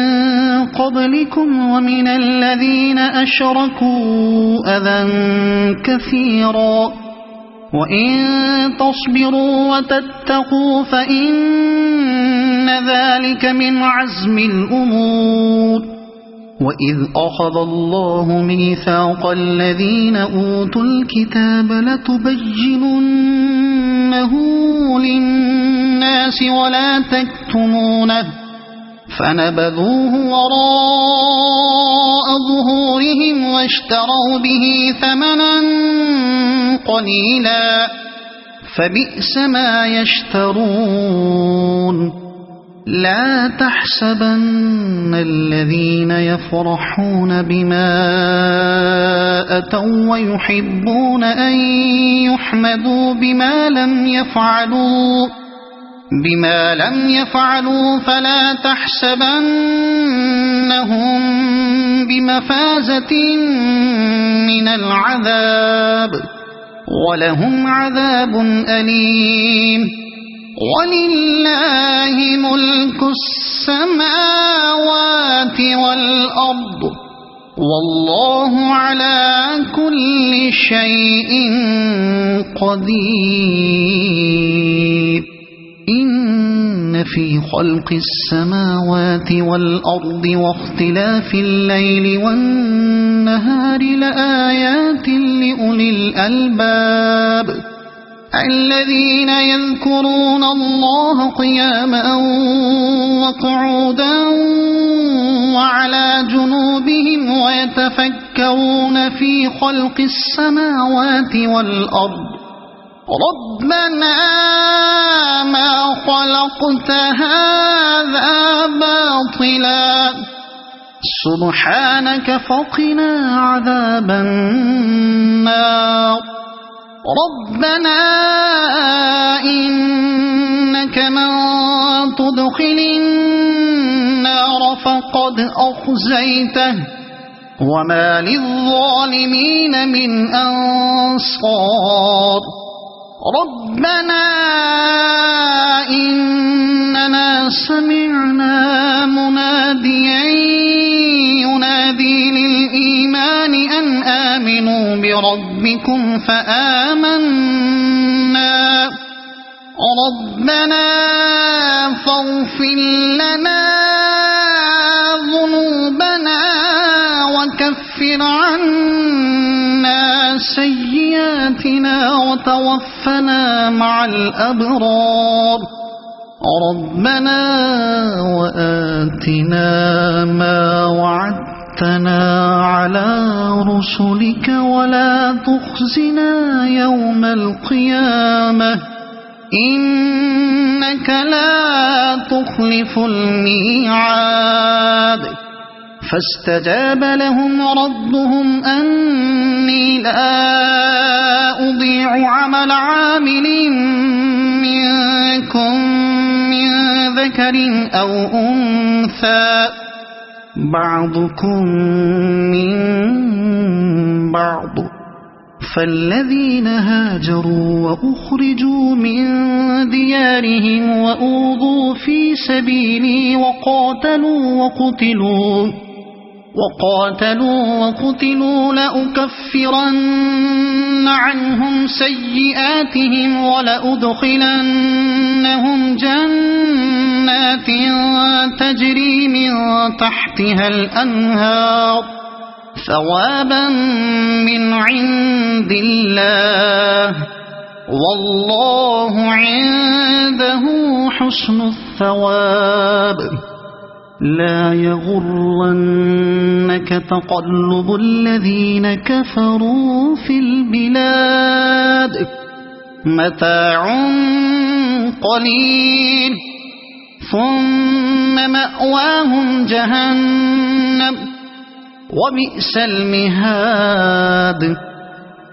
S1: قبلكم ومن الذين أشركوا أذى كثيرا وإن تصبروا وتتقوا فإن ذلك من عزم الأمور وإذ أخذ الله ميثاق الذين أوتوا الكتاب لتبيننه للناس ولا تكتمونه فنبذوه وراء ظهورهم واشتروا به ثمنا قليلا فبئس ما يشترون لا تحسبن الذين يفرحون بما أتوا ويحبون أن يحمدوا بما لم يفعلوا فلا تحسبنهم بمفازة من العذاب ولهم عذاب أليم ولله ملك السماوات والأرض والله على كل شيء قدير إن في خلق السماوات والأرض واختلاف الليل والنهار لآيات لأولي الألباب الذين يذكرون الله قياما وقعودا وعلى جنوبهم ويتفكرون في خلق السماوات والأرض ربنا ما خلقت هذا باطلا سبحانك فقنا عذاب النار ربنا إنك من تدخل النار فقد أخزيته وما للظالمين من أنصار ربنا إننا سمعنا مناديا ينادي للإيمان أن آمنوا بربكم فآمنا ربنا فاغفر لنا ذنوبنا وكفر عنا سيئاتنا وتوفنا مع الأبرار ربنا وآتنا ما وعدتنا على رسلك ولا تخزنا يوم القيامة إنك لا تخلف الميعاد فاستجاب لهم ربهم أني لا أضيع عمل عامل منكم من ذكر أو أنثى بعضكم من بعض فالذين هاجروا وأخرجوا من ديارهم وأوذوا في سبيلي وقاتلوا وقتلوا لأكفرن عنهم سيئاتهم ولأدخلنهم جنات تجري من تحتها الأنهار ثوابا من عند الله والله عنده حسن الثواب لا يغرنك تقلب الذين كفروا في البلاد متاع قليل ثم مأواهم جهنم وبئس المهاد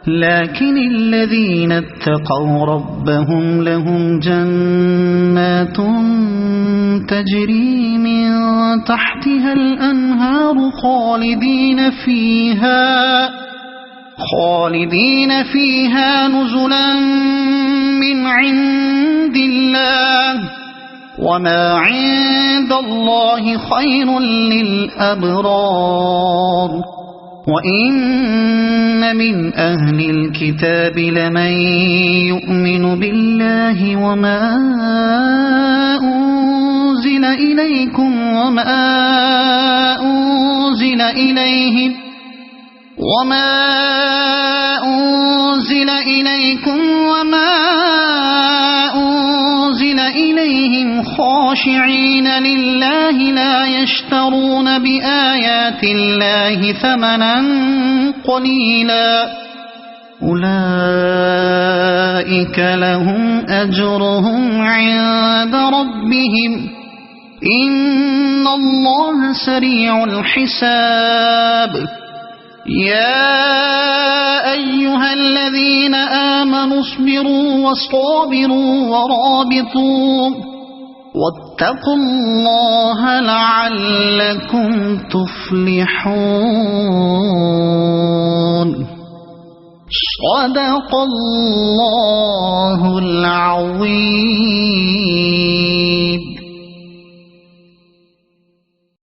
S1: لكن الذين اتقوا ربهم لهم جنات تجري من تحتها الأنهار خالدين فيها نزلا من عند الله وما عند الله خير للأبرار وإن من أهل الكتاب لمن يؤمن بالله وما أنزل إليكم وما أنزل إليهم خاشعين لله لا يشترون بآيات الله ثمنا قليلا أولئك لهم أجرهم عند ربهم إن الله سريع الحساب يا أيها الذين آمنوا اصبروا وصابروا ورابطوا واتقوا الله لعلكم تفلحون صدق الله العظيم.